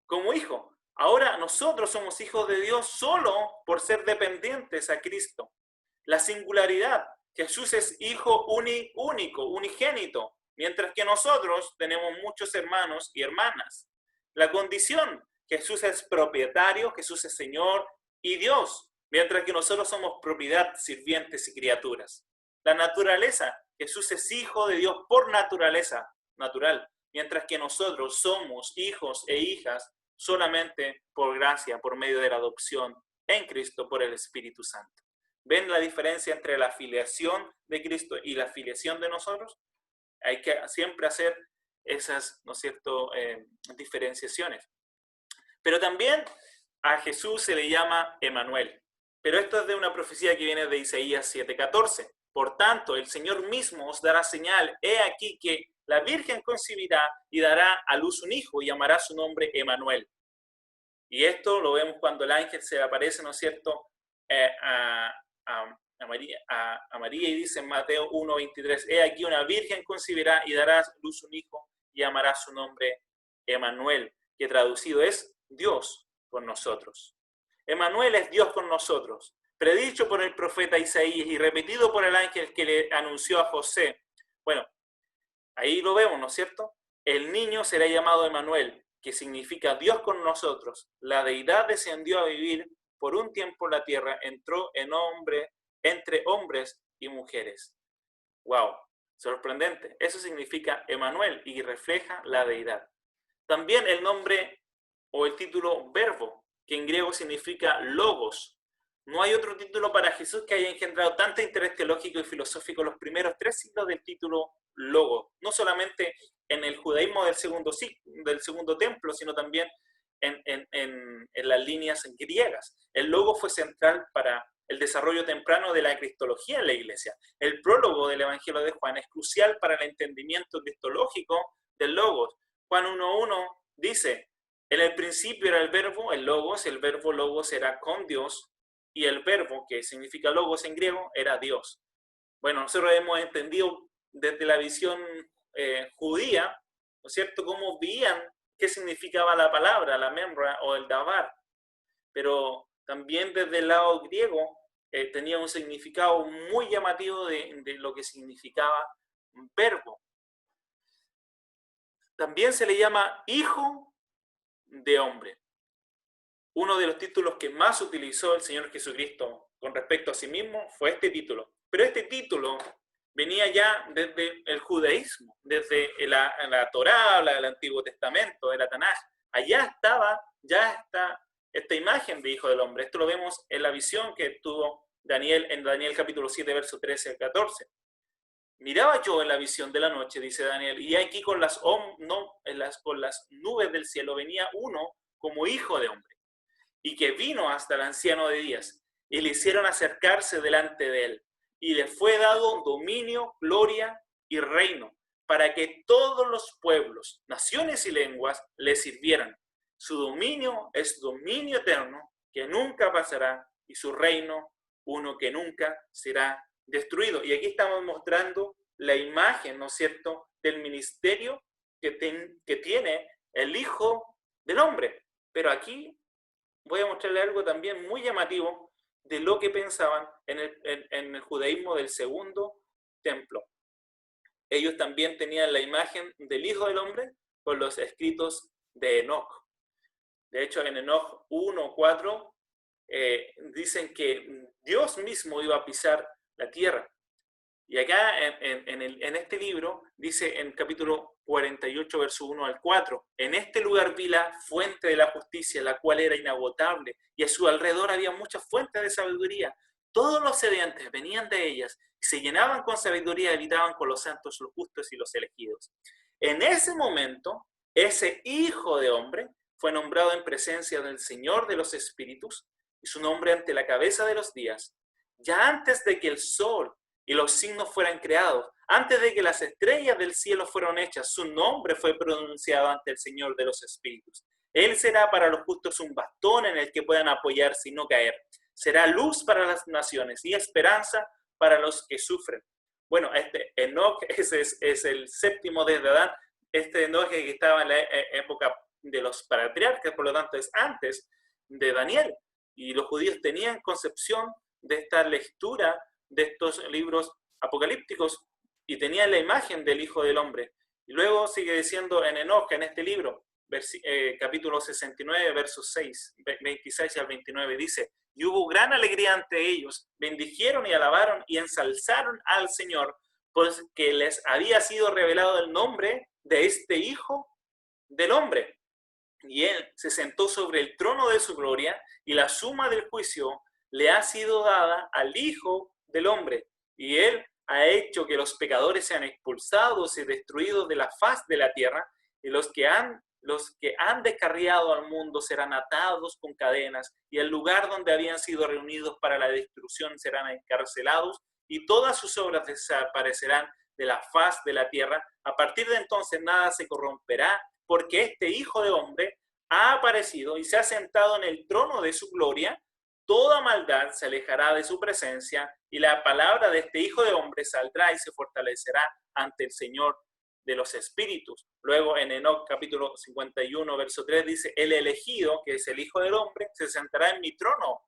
como hijo. Ahora nosotros somos hijos de Dios solo por ser dependientes a Cristo. La singularidad, Jesús es hijo único, unigénito, mientras que nosotros tenemos muchos hermanos y hermanas. La condición, Jesús es propietario, Jesús es Señor y Dios, mientras que nosotros somos propiedad, sirvientes y criaturas. La naturaleza, Jesús es hijo de Dios por naturaleza natural, mientras que nosotros somos hijos e hijas solamente por gracia, por medio de la adopción en Cristo por el Espíritu Santo. ¿Ven la diferencia entre la filiación de Cristo y la filiación de nosotros? Hay que siempre hacer esas, ¿no es cierto?, diferenciaciones. Pero también a Jesús se le llama Emmanuel. Pero esto es de una profecía que viene de Isaías 7:14. Por tanto, el Señor mismo os dará señal. He aquí que la Virgen concebirá y dará a luz un hijo y llamará su nombre Emmanuel. Y esto lo vemos cuando el ángel se aparece, ¿no es cierto?, a María y dice en Mateo 1:23, he aquí una virgen concebirá y dará a luz un hijo y llamará su nombre Emmanuel, que traducido es Dios con nosotros. Emmanuel es Dios con nosotros, predicho por el profeta Isaías y repetido por el ángel que le anunció a José. Bueno, ahí lo vemos, ¿no es cierto? El niño será llamado Emmanuel, que significa Dios con nosotros. La deidad descendió a vivir por un tiempo en la tierra, entró entre hombres y mujeres. ¡Wow! Sorprendente. Eso significa Emmanuel y refleja la deidad. También el nombre o el título verbo, que en griego significa logos. No hay otro título para Jesús que haya engendrado tanto interés teológico y filosófico los primeros 3 siglos del título logo. No solamente en el judaísmo del segundo templo, sino también en las líneas griegas. El logo fue central para el desarrollo temprano de la cristología en la iglesia. El prólogo del Evangelio de Juan es crucial para el entendimiento cristológico del logos. Juan 1.1 dice, en el principio era el verbo logos era con Dios, y el verbo, que significa logos en griego, era Dios. Bueno, nosotros hemos entendido desde la visión judía, ¿no es cierto?, cómo veían qué significaba la palabra, la memra o el davar, pero también desde el lado griego tenía un significado muy llamativo de lo que significaba verbo. También se le llama hijo de hombre. Uno de los títulos que más utilizó el Señor Jesucristo con respecto a sí mismo fue este título. Pero este título venía ya desde el judaísmo, desde la Torá, el Antiguo Testamento, de la Tanaj. Allá ya está esta imagen de hijo del hombre. Esto lo vemos en la visión que tuvo Daniel en Daniel capítulo 7, verso 13 al 14. Miraba yo en la visión de la noche, dice Daniel, y aquí con las nubes del cielo venía uno como hijo de hombre, y que vino hasta el anciano de días, y le hicieron acercarse delante de él, y le fue dado dominio, gloria y reino, para que todos los pueblos, naciones y lenguas le sirvieran. Su dominio es dominio eterno, que nunca pasará, y su reino, uno que nunca será destruido. Y aquí estamos mostrando la imagen, ¿no es cierto?, del ministerio que tiene el Hijo del Hombre. Pero aquí voy a mostrarle algo también muy llamativo de lo que pensaban en el judaísmo del segundo templo. Ellos también tenían la imagen del Hijo del Hombre con los escritos de Enoch. De hecho, en Enoch 1:4 dicen que Dios mismo iba a pisar la tierra. Y acá en este libro dice en capítulo 48, verso 1 al 4, en este lugar vi la fuente de la justicia, la cual era inagotable, y a su alrededor había muchas fuentes de sabiduría. Todos los sedientes venían de ellas y se llenaban con sabiduría y habitaban con los santos, los justos y los elegidos. En ese momento, ese hijo de hombre fue nombrado en presencia del Señor de los espíritus y su nombre ante la cabeza de los días, ya antes de que el sol y los signos fueran creados, antes de que las estrellas del cielo fueron hechas, su nombre fue pronunciado ante el Señor de los espíritus. Él será para los justos un bastón en el que puedan apoyarse y no caer. Será luz para las naciones y esperanza para los que sufren. Bueno, este Enoch es el séptimo desde Adán. Este Enoch que estaba en la época de los patriarcas, por lo tanto es antes de Daniel. Y los judíos tenían concepción de esta lectura de estos libros apocalípticos y tenían la imagen del Hijo del Hombre. Y luego sigue diciendo en Enoch, en este libro, capítulo 69, versos 26 al 29, dice, y hubo gran alegría ante ellos, bendijeron y alabaron y ensalzaron al Señor, pues que les había sido revelado el nombre de este Hijo del Hombre. Y él se sentó sobre el trono de su gloria, y la suma del juicio le ha sido dada al Hijo del Hombre, y él ha hecho que los pecadores sean expulsados y destruidos de la faz de la tierra, y los que han descarriado al mundo serán atados con cadenas, y el lugar donde habían sido reunidos para la destrucción serán encarcelados, y todas sus obras desaparecerán de la faz de la tierra. A partir de entonces nada se corromperá, porque este Hijo de Hombre ha aparecido y se ha sentado en el trono de su gloria. Toda maldad se alejará de su presencia, y la palabra de este Hijo de Hombre saldrá y se fortalecerá ante el Señor de los espíritus. Luego en Enoc capítulo 51, verso 3 dice, el elegido, que es el Hijo del Hombre, se sentará en mi trono,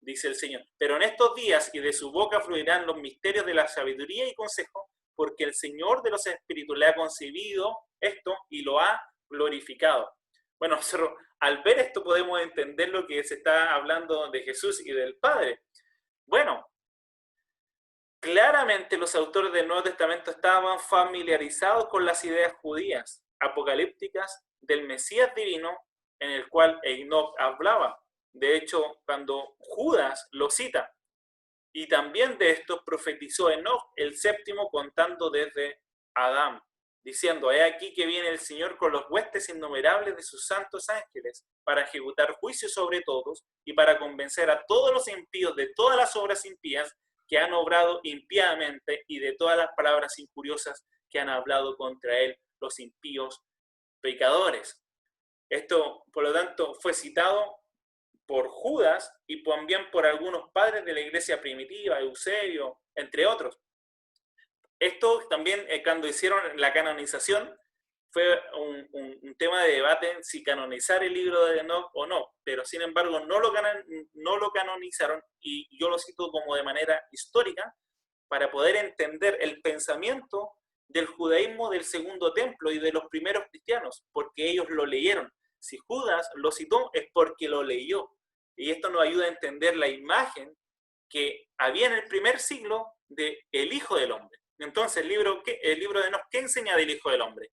dice el Señor. Pero en estos días y de su boca fluirán los misterios de la sabiduría y consejo, porque el Señor de los espíritus le ha concebido esto y lo ha glorificado. Bueno, nosotros al ver esto podemos entender lo que se está hablando de Jesús y del Padre. Bueno, claramente los autores del Nuevo Testamento estaban familiarizados con las ideas judías, apocalípticas del Mesías divino en el cual Enoc hablaba. De hecho, cuando Judas lo cita, y también de esto profetizó Enoc el séptimo contando desde Adán, diciendo, he aquí que viene el Señor con los huestes innumerables de sus santos ángeles para ejecutar juicio sobre todos y para convencer a todos los impíos de todas las obras impías que han obrado impíamente y de todas las palabras injuriosas que han hablado contra él los impíos pecadores. Esto, por lo tanto, fue citado por Judas y también por algunos padres de la iglesia primitiva, Eusebio, entre otros. Esto también, cuando hicieron la canonización, fue un tema de debate si canonizar el libro de Enoc o no, pero sin embargo no lo canonizaron, y yo lo cito como de manera histórica, para poder entender el pensamiento del judaísmo del segundo templo y de los primeros cristianos, porque ellos lo leyeron. Si Judas lo citó es porque lo leyó, y esto nos ayuda a entender la imagen que había en el primer siglo del Hijo del Hombre. Entonces, el libro de Enoc, ¿qué enseña del Hijo del Hombre?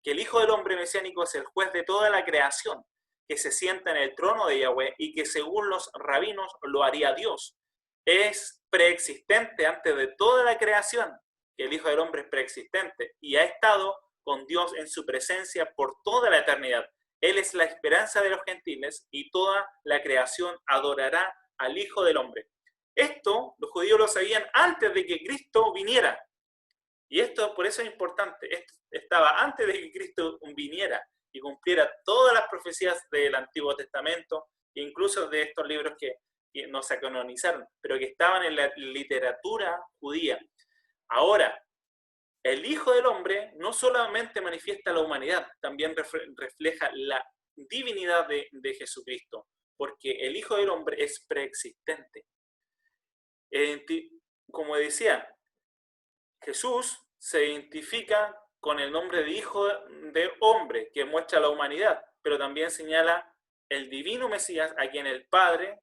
Que el Hijo del Hombre mesiánico es el juez de toda la creación, que se sienta en el trono de Yahweh y que según los rabinos lo haría Dios. Es preexistente antes de toda la creación, que el Hijo del Hombre es preexistente y ha estado con Dios en su presencia por toda la eternidad. Él es la esperanza de los gentiles y toda la creación adorará al Hijo del Hombre. Esto los judíos lo sabían antes de que Cristo viniera. Y esto por eso es importante. Esto estaba antes de que Cristo viniera y cumpliera todas las profecías del Antiguo Testamento, incluso de estos libros que no se canonizaron, pero que estaban en la literatura judía. Ahora, el Hijo del Hombre no solamente manifiesta la humanidad, también refleja la divinidad de Jesucristo, porque el Hijo del Hombre es preexistente. Como decía, Jesús se identifica con el nombre de Hijo de Hombre, que muestra la humanidad, pero también señala el divino Mesías a quien el Padre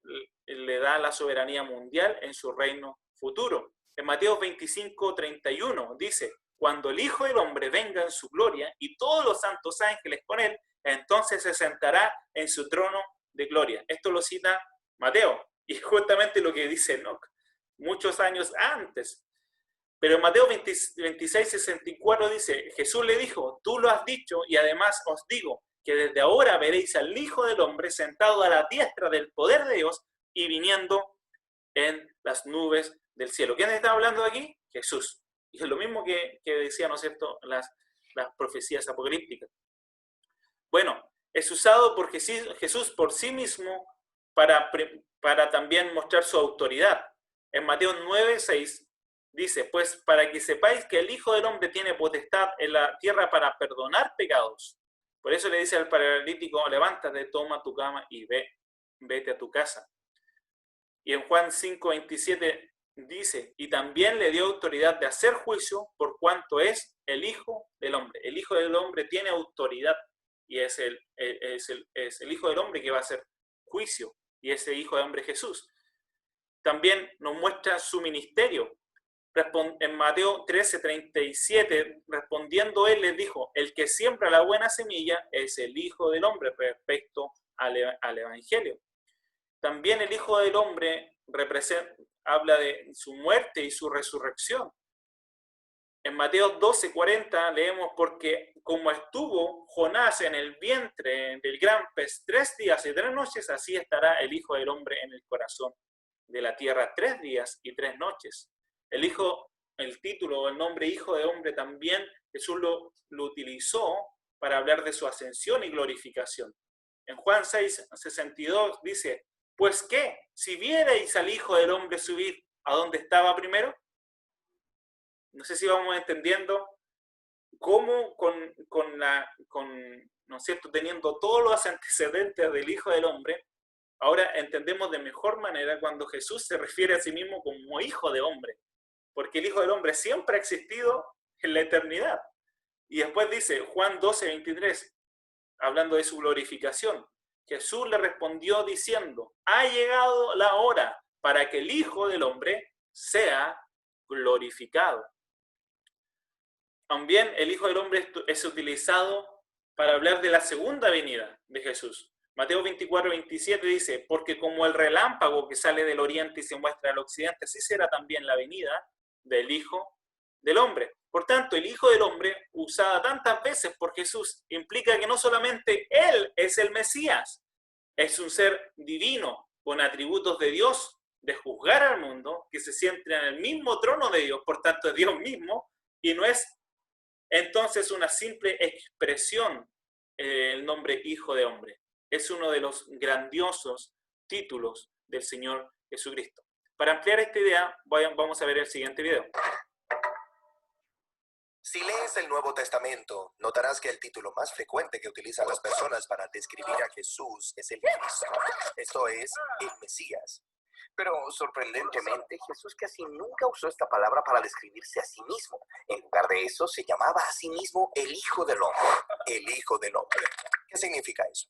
le da la soberanía mundial en su reino futuro. En Mateo 25:31 dice, cuando el Hijo del Hombre venga en su gloria y todos los santos ángeles con él, entonces se sentará en su trono de gloria. Esto lo cita Mateo, y es justamente lo que dice Enoc, muchos años antes. Pero en Mateo 26:64 dice, Jesús le dijo, tú lo has dicho y además os digo que desde ahora veréis al Hijo del Hombre sentado a la diestra del poder de Dios y viniendo en las nubes del cielo. ¿Quién está hablando aquí? Jesús. Y es lo mismo que decían, ¿no es cierto?, las profecías apocalípticas. Bueno, es usado por Jesús por sí mismo para también mostrar su autoridad. En Mateo 9:6 dice, pues para que sepáis que el Hijo del Hombre tiene potestad en la tierra para perdonar pecados. Por eso le dice al paralítico, levántate, toma tu cama y vete a tu casa. Y en Juan 5:27 dice, y también le dio autoridad de hacer juicio por cuanto es el Hijo del Hombre. El Hijo del Hombre tiene autoridad y es el Hijo del Hombre que va a hacer juicio, y ese Hijo del Hombre Jesús. También nos muestra su ministerio. En Mateo 13:37, respondiendo él les dijo, el que siembra la buena semilla es el Hijo del Hombre respecto al Evangelio. También el Hijo del Hombre habla de su muerte y su resurrección. En Mateo 12:40 leemos, porque como estuvo Jonás en el vientre del gran pez 3 días y 3 noches, así estará el Hijo del Hombre en el corazón de la tierra 3 días y 3 noches. El título o el nombre Hijo de Hombre también Jesús lo utilizó para hablar de su ascensión y glorificación. En Juan 6:62 dice, pues qué, si vierais al Hijo del Hombre subir a donde estaba primero. No sé si vamos entendiendo cómo ¿no es cierto?, teniendo todos los antecedentes del Hijo del Hombre, ahora entendemos de mejor manera cuando Jesús se refiere a sí mismo como Hijo de Hombre, porque el Hijo del Hombre siempre ha existido en la eternidad. Y después dice Juan 12:23, hablando de su glorificación, Jesús le respondió diciendo, ha llegado la hora para que el Hijo del Hombre sea glorificado. También el Hijo del Hombre es utilizado para hablar de la segunda venida de Jesús. Mateo 24:27 dice, porque como el relámpago que sale del oriente y se muestra al occidente, así será también la venida del Hijo del Hombre. Por tanto, el Hijo del Hombre, usada tantas veces por Jesús, implica que no solamente Él es el Mesías, es un ser divino, con atributos de Dios, de juzgar al mundo, que se sienta en el mismo trono de Dios, por tanto es Dios mismo, y no es entonces una simple expresión el nombre Hijo de Hombre. Es uno de los grandiosos títulos del Señor Jesucristo. Para ampliar esta idea, vamos a ver el siguiente video. Si lees el Nuevo Testamento, notarás que el título más frecuente que utilizan las personas para describir a Jesús es el Cristo. Esto es, el Mesías. Pero, sorprendentemente, Jesús casi nunca usó esta palabra para describirse a sí mismo. En lugar de eso, se llamaba a sí mismo el Hijo del Hombre. El Hijo del Hombre. ¿Qué significa eso?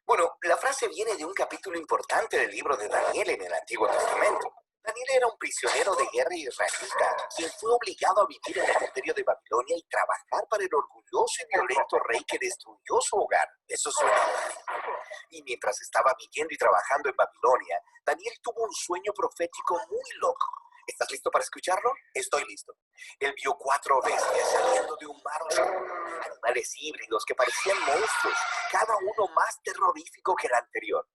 Bueno, la frase viene de un capítulo importante del libro de Daniel en el Antiguo Testamento. Daniel era un prisionero de guerra israelita, quien fue obligado a vivir en el imperio de Babilonia y trabajar para el orgulloso y violento rey que destruyó su hogar. Eso suena horrible. Y mientras estaba viviendo y trabajando en Babilonia, Daniel tuvo un sueño profético muy loco. ¿Estás listo para escucharlo? Estoy listo. Él vio 4 bestias saliendo de un mar oscuro, animales híbridos que parecían monstruos, cada uno más terrorífico que el anterior.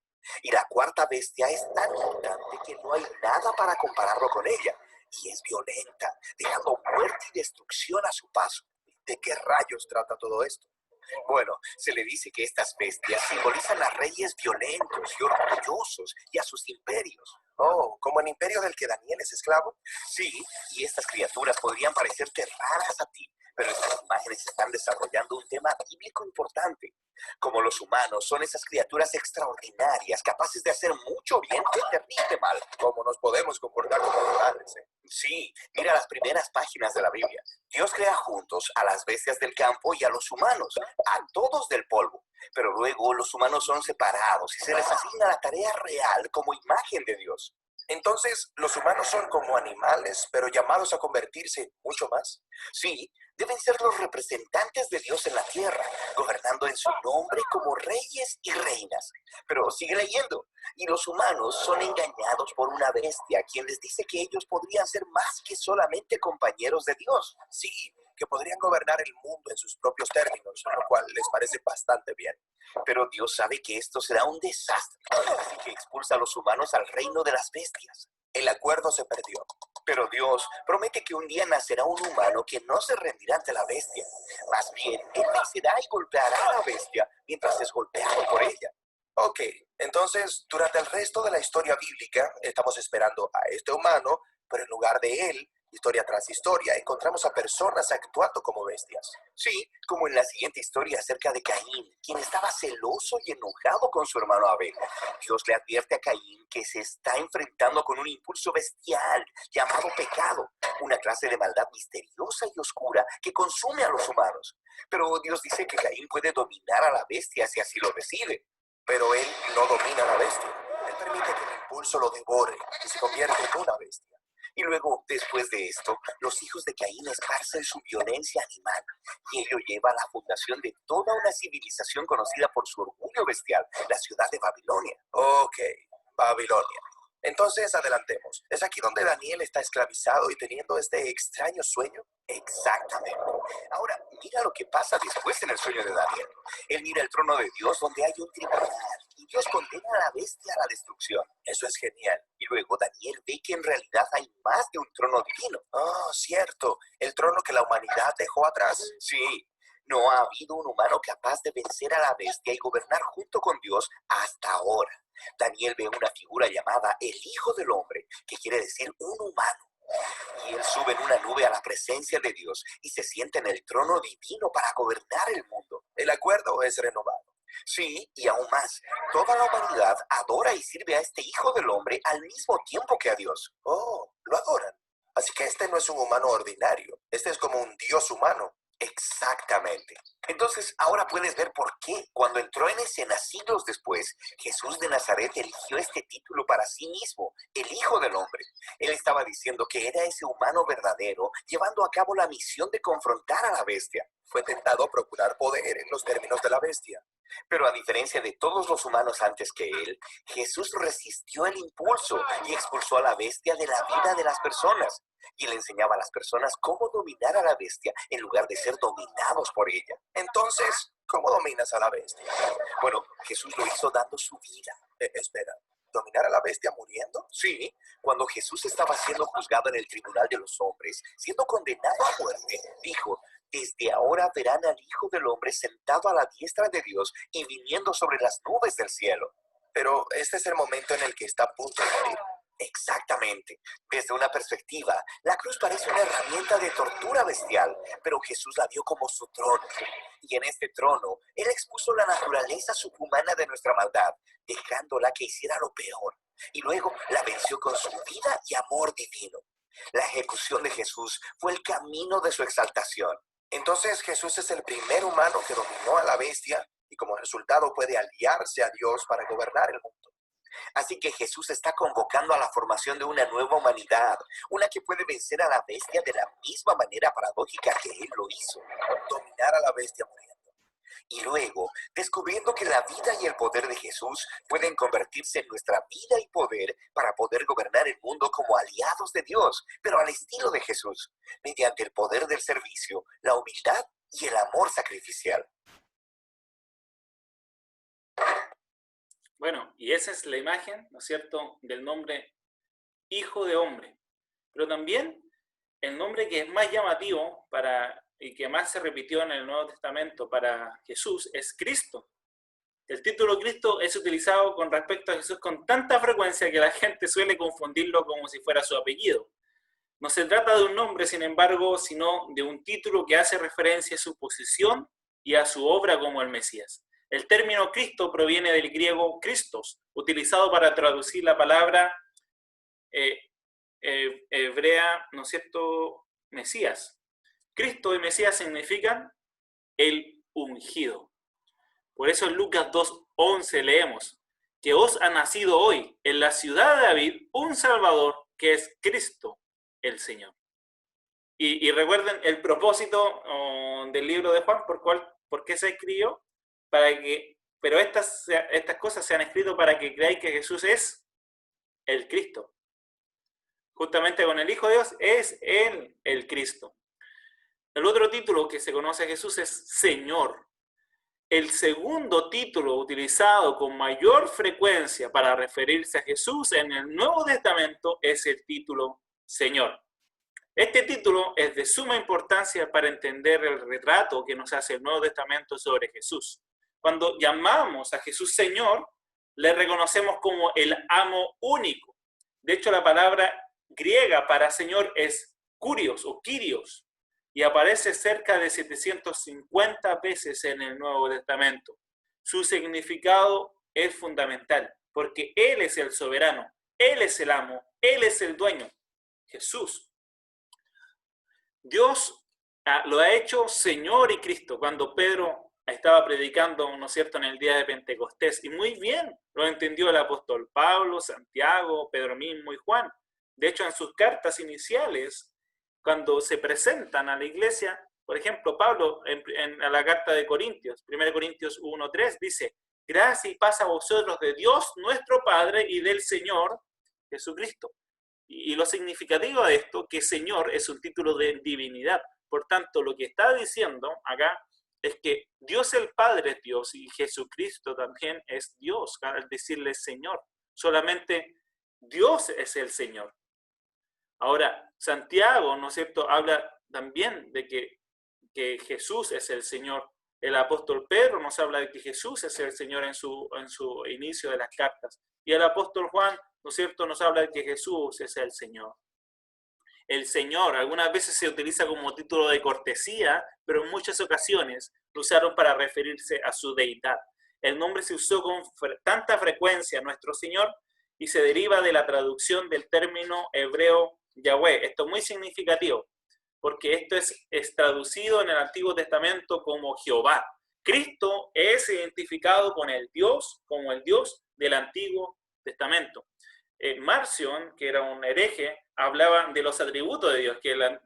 Y la 4ª bestia es tan gigante que no hay nada para compararlo con ella. Y es violenta, dejando muerte y destrucción a su paso. ¿De qué rayos trata todo esto? Bueno, se le dice que estas bestias simbolizan a reyes violentos y orgullosos y a sus imperios. Oh, ¿como el imperio del que Daniel es esclavo? Sí, y estas criaturas podrían parecerte raras a ti, pero estas imágenes están desarrollando un tema bíblico importante. Como los humanos, son esas criaturas extraordinarias, capaces de hacer mucho bien y terrible mal. ¿Cómo nos podemos comportar como animales? Sí, mira las primeras páginas de la Biblia. Dios crea juntos a las bestias del campo y a los humanos, a todos del polvo. Pero luego los humanos son separados y se les asigna la tarea real como imagen de Dios. Entonces, ¿los humanos son como animales, pero llamados a convertirse mucho más? Sí, deben ser los representantes de Dios en la tierra, gobernando en su nombre como reyes y reinas. Pero sigue leyendo. Y los humanos son engañados por una bestia, quien les dice que ellos podrían ser más que solamente compañeros de Dios. Sí, que podrían gobernar el mundo en sus propios términos, lo cual les parece bastante bien. Pero Dios sabe que esto será un desastre, así que expulsa a los humanos al reino de las bestias. El acuerdo se perdió, pero Dios promete que un día nacerá un humano que no se rendirá ante la bestia. Más bien, él vencerá y golpeará a la bestia mientras es golpeado por ella. Ok, entonces, durante el resto de la historia bíblica, estamos esperando a este humano, pero en lugar de él, historia tras historia, encontramos a personas actuando como bestias. Sí, como en la siguiente historia acerca de Caín, quien estaba celoso y enojado con su hermano Abel. Dios le advierte a Caín que se está enfrentando con un impulso bestial llamado pecado, una clase de maldad misteriosa y oscura que consume a los humanos. Pero Dios dice que Caín puede dominar a la bestia si así lo decide. Pero él no domina a la bestia. Él permite que el impulso lo devore y se convierte en una bestia. Y luego, después de esto, los hijos de Caín esparcen su violencia animal, y ello lleva a la fundación de toda una civilización conocida por su orgullo bestial, la ciudad de Babilonia. Ok, Babilonia. Entonces, adelantemos. ¿Es aquí donde Daniel está esclavizado y teniendo este extraño sueño? Exactamente. Ahora, mira lo que pasa después en el sueño de Daniel. Él mira el trono de Dios donde hay un tribunal y Dios condena a la bestia a la destrucción. Eso es genial. Y luego Daniel ve que en realidad hay más de un trono divino. Oh, cierto. El trono que la humanidad dejó atrás. Sí. No ha habido un humano capaz de vencer a la bestia y gobernar junto con Dios hasta ahora. Daniel ve una figura llamada el Hijo del Hombre, que quiere decir un humano. Y él sube en una nube a la presencia de Dios y se sienta en el trono divino para gobernar el mundo. El acuerdo es renovado. Sí, y aún más, toda la humanidad adora y sirve a este Hijo del Hombre al mismo tiempo que a Dios. Oh, lo adoran. Así que este no es un humano ordinario. Este es como un Dios humano. Exactamente. Entonces, ahora puedes ver por qué, cuando entró en escena siglos después, Jesús de Nazaret eligió este título para sí mismo, el Hijo del Hombre. Él estaba diciendo que era ese humano verdadero, llevando a cabo la misión de confrontar a la bestia. Fue tentado a procurar poder en los términos de la bestia. Pero a diferencia de todos los humanos antes que él, Jesús resistió el impulso y expulsó a la bestia de la vida de las personas. Y le enseñaba a las personas cómo dominar a la bestia en lugar de ser dominados por ella. Entonces, ¿cómo dominas a la bestia? Bueno, Jesús lo hizo dando su vida. Espera, ¿dominar a la bestia muriendo? Sí, cuando Jesús estaba siendo juzgado en el tribunal de los hombres, siendo condenado a muerte, dijo: desde ahora verán al Hijo del Hombre sentado a la diestra de Dios y viniendo sobre las nubes del cielo. Pero este es el momento en el que está a punto de morir. Exactamente. Desde una perspectiva, la cruz parece una herramienta de tortura bestial, pero Jesús la vio como su trono. Y en este trono, Él expuso la naturaleza subhumana de nuestra maldad, dejándola que hiciera lo peor. Y luego la venció con su vida y amor divino. La ejecución de Jesús fue el camino de su exaltación. Entonces Jesús es el primer humano que dominó a la bestia y como resultado puede aliarse a Dios para gobernar el mundo. Así que Jesús está convocando a la formación de una nueva humanidad, una que puede vencer a la bestia de la misma manera paradójica que Él lo hizo, dominar a la bestia muriendo. Y luego, descubriendo que la vida y el poder de Jesús pueden convertirse en nuestra vida y poder para poder gobernar el mundo como aliados de Dios, pero al estilo de Jesús, mediante el poder del servicio, la humildad y el amor sacrificial. Bueno, y esa es la imagen, ¿no es cierto?, del nombre Hijo de Hombre. Pero también el nombre que es más llamativo y que más se repitió en el Nuevo Testamento para Jesús es Cristo. El título Cristo es utilizado con respecto a Jesús con tanta frecuencia que la gente suele confundirlo como si fuera su apellido. No se trata de un nombre, sin embargo, sino de un título que hace referencia a su posición y a su obra como el Mesías. El término Cristo proviene del griego Christos, utilizado para traducir la palabra hebrea, ¿no es cierto?, Mesías. Cristo y Mesías significan el ungido. Por eso en Lucas 2:11 leemos que os ha nacido hoy en la ciudad de David un Salvador que es Cristo el Señor. Y recuerden el propósito del libro de Juan, por qué se escribió, pero estas cosas se han escrito para que creáis que Jesús es el Cristo. Justamente con el Hijo de Dios es Él el Cristo. El otro título que se conoce a Jesús es Señor. El segundo título utilizado con mayor frecuencia para referirse a Jesús en el Nuevo Testamento es el título Señor. Este título es de suma importancia para entender el retrato que nos hace el Nuevo Testamento sobre Jesús. Cuando llamamos a Jesús Señor, le reconocemos como el amo único. De hecho, la palabra griega para Señor es kurios o kyrios y aparece cerca de 750 veces en el Nuevo Testamento. Su significado es fundamental porque Él es el soberano, Él es el amo, Él es el dueño, Jesús. Dios lo ha hecho Señor y Cristo cuando Pedro estaba predicando, ¿no es cierto?, en el día de Pentecostés. Y muy bien lo entendió el apóstol Pablo, Santiago, Pedro mismo y Juan. De hecho, en sus cartas iniciales, cuando se presentan a la iglesia, por ejemplo, Pablo en la carta de Corintios, 1 Corintios 1:3, dice: gracia y paz a vosotros de Dios nuestro Padre y del Señor Jesucristo. Y lo significativo de esto, que Señor es un título de divinidad. Por tanto, lo que está diciendo acá es que Dios el Padre es Dios y Jesucristo también es Dios, al decirle Señor. Solamente Dios es el Señor. Ahora, Santiago, ¿no es cierto?, habla también de que Jesús es el Señor. El apóstol Pedro nos habla de que Jesús es el Señor en su inicio de las cartas. Y el apóstol Juan, ¿no es cierto?, nos habla de que Jesús es el Señor. el Señor. Algunas veces se utiliza como título de cortesía, pero en muchas ocasiones lo usaron para referirse a su deidad. El nombre se usó con tanta frecuencia nuestro Señor y se deriva de la traducción del término hebreo Yahweh. Esto es muy significativo, porque esto es traducido en el Antiguo Testamento como Jehová. Cristo es identificado con el Dios como el Dios del Antiguo Testamento. Marcion, que era un hereje, hablaba de los atributos de Dios,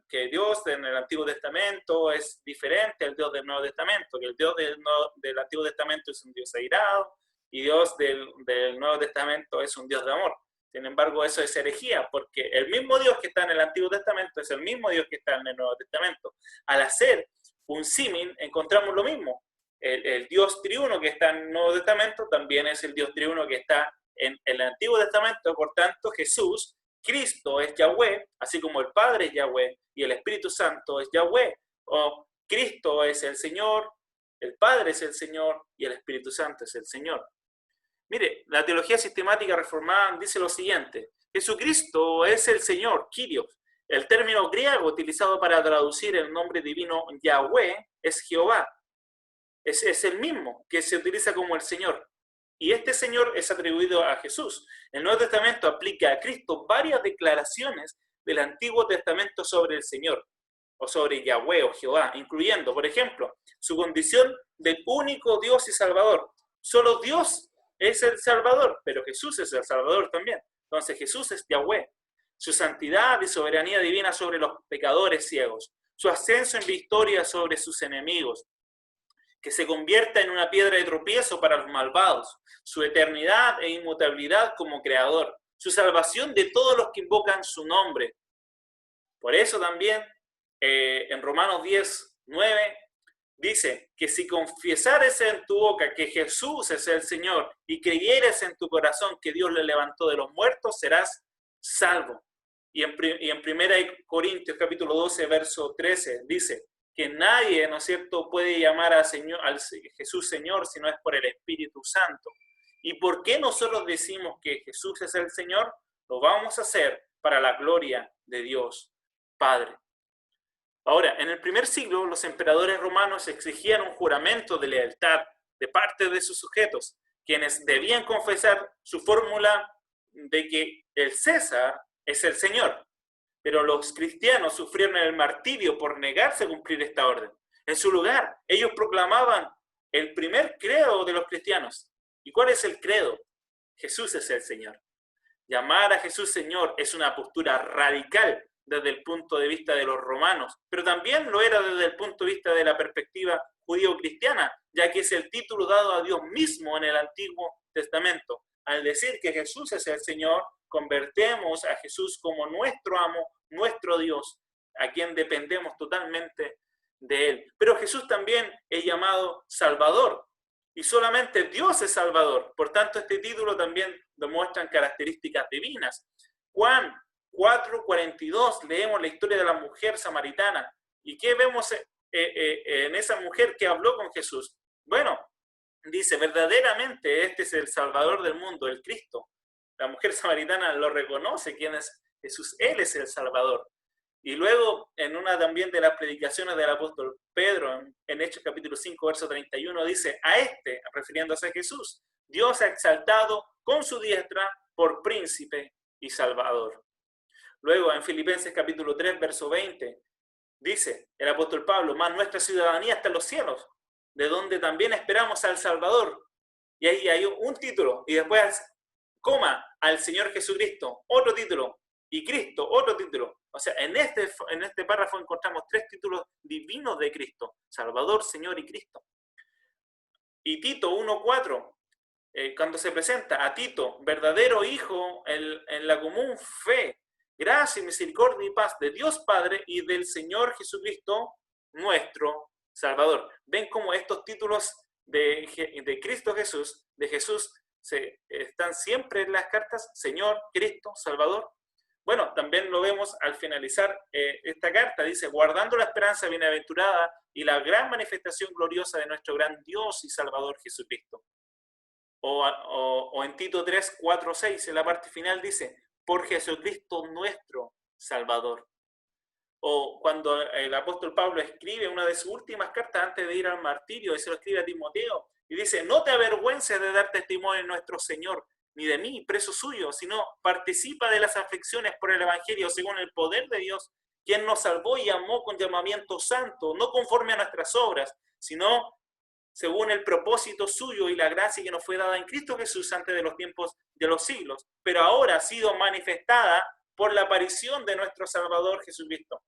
que Dios en el Antiguo Testamento es diferente al Dios del Nuevo Testamento, que el Dios del Antiguo Testamento es un Dios airado y Dios del Nuevo Testamento es un Dios de amor. Sin embargo, eso es herejía, porque el mismo Dios que está en el Antiguo Testamento es el mismo Dios que está en el Nuevo Testamento. Al hacer un símil, encontramos lo mismo. El Dios triuno que está en el Nuevo Testamento también es el Dios triuno que está en el Antiguo Testamento. Por tanto, Jesús, Cristo es Yahweh, así como el Padre es Yahweh y el Espíritu Santo es Yahweh. O Cristo es el Señor, el Padre es el Señor y el Espíritu Santo es el Señor. Mire, la teología sistemática reformada dice lo siguiente: Jesucristo es el Señor, Kyrios. El término griego utilizado para traducir el nombre divino Yahweh es Jehová. Es el mismo que se utiliza como el Señor. Y este Señor es atribuido a Jesús. El Nuevo Testamento aplica a Cristo varias declaraciones del Antiguo Testamento sobre el Señor, o sobre Yahweh o Jehová, incluyendo, por ejemplo, su condición de único Dios y Salvador. Solo Dios es el Salvador, pero Jesús es el Salvador también. Entonces Jesús es Yahweh. Su santidad y soberanía divina sobre los pecadores ciegos. Su ascenso en victoria sobre sus enemigos, que se convierta en una piedra de tropiezo para los malvados, su eternidad e inmutabilidad como creador, su salvación de todos los que invocan su nombre. Por eso también en Romanos 10:9 dice que si confiesares en tu boca que Jesús es el Señor y creyeres en tu corazón que Dios le levantó de los muertos, serás salvo. Y en 1 Corintios capítulo 12, verso 13 dice que nadie, ¿no es cierto?, puede llamar al Jesús Señor si no es por el Espíritu Santo. ¿Y por qué nosotros decimos que Jesús es el Señor? Lo vamos a hacer para la gloria de Dios Padre. Ahora, en el primer siglo, los emperadores romanos exigían un juramento de lealtad de parte de sus sujetos, quienes debían confesar su fórmula de que el César es el Señor. Pero los cristianos sufrieron el martirio por negarse a cumplir esta orden. En su lugar, ellos proclamaban el primer credo de los cristianos. ¿Y cuál es el credo? Jesús es el Señor. Llamar a Jesús Señor es una postura radical desde el punto de vista de los romanos, pero también lo era desde el punto de vista de la perspectiva judío-cristiana, ya que es el título dado a Dios mismo en el Antiguo Testamento. Al decir que Jesús es el Señor, convertimos a Jesús como nuestro amo, nuestro Dios, a quien dependemos totalmente de Él. Pero Jesús también es llamado Salvador, y solamente Dios es Salvador. Por tanto, este título también demuestra características divinas. Juan 4:42 leemos la historia de la mujer samaritana. ¿Y qué vemos en esa mujer que habló con Jesús? Bueno, dice, verdaderamente este es el Salvador del mundo, el Cristo. La mujer samaritana lo reconoce, quién es Jesús, Él es el Salvador. Y luego, en una también de las predicaciones del apóstol Pedro, en Hechos capítulo 5, verso 31, dice, a este, refiriéndose a Jesús, Dios ha exaltado con su diestra por príncipe y salvador. Luego, en Filipenses capítulo 3, verso 20, dice el apóstol Pablo, más nuestra ciudadanía está en los cielos, de donde también esperamos al Salvador. Y ahí hay un título, y después, coma, al Señor Jesucristo, otro título, y Cristo, otro título. O sea, en este párrafo encontramos 3 títulos divinos de Cristo: Salvador, Señor y Cristo. Y Tito 1:4, cuando se presenta a Tito, verdadero hijo en la común fe, gracia y misericordia y paz de Dios Padre y del Señor Jesucristo, nuestro Salvador. Ven cómo estos títulos de Cristo Jesús, de Jesús, están siempre en las cartas: Señor, Cristo, Salvador. Bueno, también lo vemos al finalizar esta carta, dice, guardando la esperanza bienaventurada y la gran manifestación gloriosa de nuestro gran Dios y Salvador Jesucristo. O en Tito 3:4-6, en la parte final dice, por Jesucristo nuestro Salvador. o cuando el apóstol Pablo escribe una de sus últimas cartas antes de ir al martirio, y se lo escribe a Timoteo, y dice, no te avergüences de dar testimonio de nuestro Señor, ni de mí, preso suyo, sino participa de las aflicciones por el Evangelio según el poder de Dios, quien nos salvó y llamó con llamamiento santo, no conforme a nuestras obras, sino según el propósito suyo y la gracia que nos fue dada en Cristo Jesús antes de los tiempos de los siglos, pero ahora ha sido manifestada por la aparición de nuestro Salvador Jesucristo,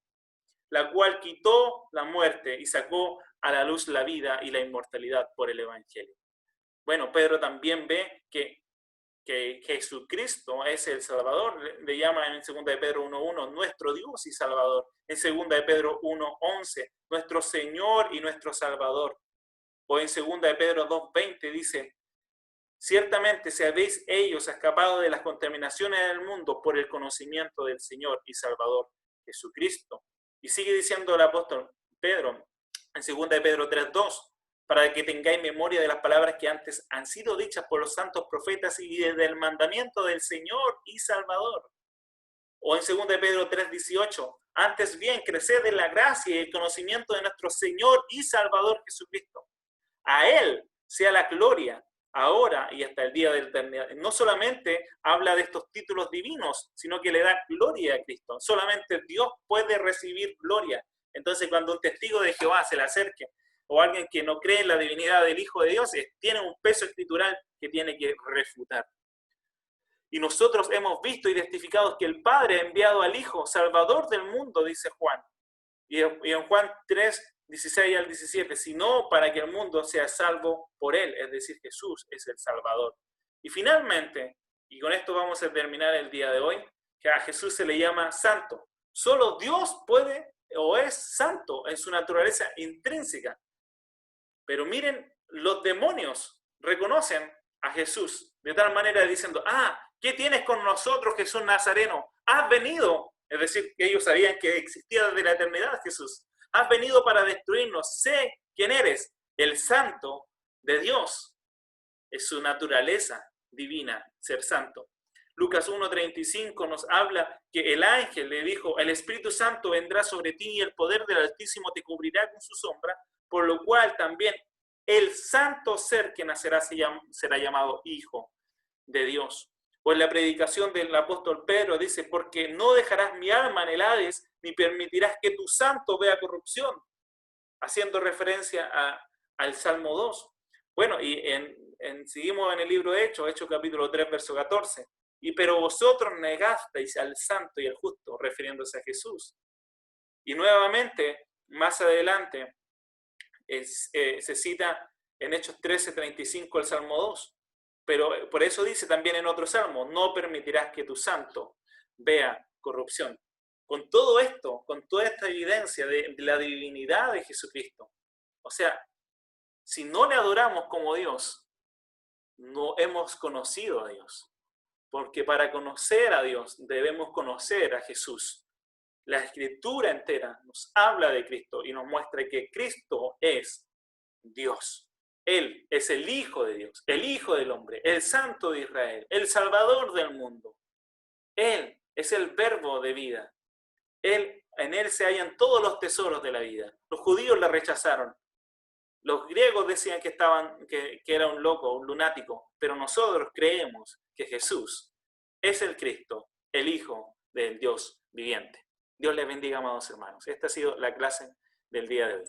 la cual quitó la muerte y sacó a la luz la vida y la inmortalidad por el Evangelio. Bueno, Pedro también ve que Jesucristo es el Salvador, le llama en 2 de Pedro 1.1 nuestro Dios y Salvador, en 2 de Pedro 1.11 nuestro Señor y nuestro Salvador, o en 2 de Pedro 2.20 dice, ciertamente si habéis ellos escapado de las contaminaciones del mundo por el conocimiento del Señor y Salvador Jesucristo. Y sigue diciendo el apóstol Pedro en 2 de Pedro 3.2, para que tengáis memoria de las palabras que antes han sido dichas por los santos profetas y del mandamiento del Señor y Salvador. O en 2 de Pedro 3.18, antes bien, creced en la gracia y el conocimiento de nuestro Señor y Salvador Jesucristo. A Él sea la gloria, ahora y hasta el día de la eternidad. No solamente habla de estos títulos divinos, sino que le da gloria a Cristo. Solamente Dios puede recibir gloria. Entonces, cuando un testigo de Jehová se le acerque, o alguien que no cree en la divinidad del Hijo de Dios, tiene un peso escritural que tiene que refutar. Y nosotros hemos visto y testificado que el Padre ha enviado al Hijo, Salvador del mundo, dice Juan. Y en Juan 3, 16 al 17, sino para que el mundo sea salvo por Él, es decir, Jesús es el Salvador. Y finalmente, y con esto vamos a terminar el día de hoy, que a Jesús se le llama santo. Solo Dios puede o es santo en su naturaleza intrínseca. Pero miren, los demonios reconocen a Jesús de tal manera diciendo, ¿qué tienes con nosotros, Jesús Nazareno? Has venido, es decir, que ellos sabían que existía desde la eternidad Jesús. Has venido para destruirnos, sé quién eres, el santo de Dios. Es su naturaleza divina, ser santo. Lucas 1.35 nos habla que el ángel le dijo, el Espíritu Santo vendrá sobre ti y el poder del Altísimo te cubrirá con su sombra, por lo cual también el santo ser que nacerá será llamado Hijo de Dios. O en la predicación del apóstol Pedro dice, porque no dejarás mi alma en el Hades, ni permitirás que tu santo vea corrupción, haciendo referencia al Salmo 2. Bueno, y seguimos en el libro de Hechos capítulo 3, verso 14. Pero vosotros negasteis al santo y al justo, refiriéndose a Jesús. Y nuevamente, más adelante, se cita en Hechos 13:35 el Salmo 2. Pero por eso dice también en otro salmo, no permitirás que tu santo vea corrupción. Con todo esto, con toda esta evidencia de la divinidad de Jesucristo, o sea, si no le adoramos como Dios, no hemos conocido a Dios. Porque para conocer a Dios debemos conocer a Jesús. La Escritura entera nos habla de Cristo y nos muestra que Cristo es Dios. Él es el Hijo de Dios, el Hijo del hombre, el Santo de Israel, el Salvador del mundo. Él es el Verbo de vida. En Él se hallan todos los tesoros de la vida. Los judíos le rechazaron. Los griegos decían que era un loco, un lunático, pero nosotros creemos que Jesús es el Cristo, el Hijo del Dios viviente. Dios les bendiga, amados hermanos. Esta ha sido la clase del día de hoy.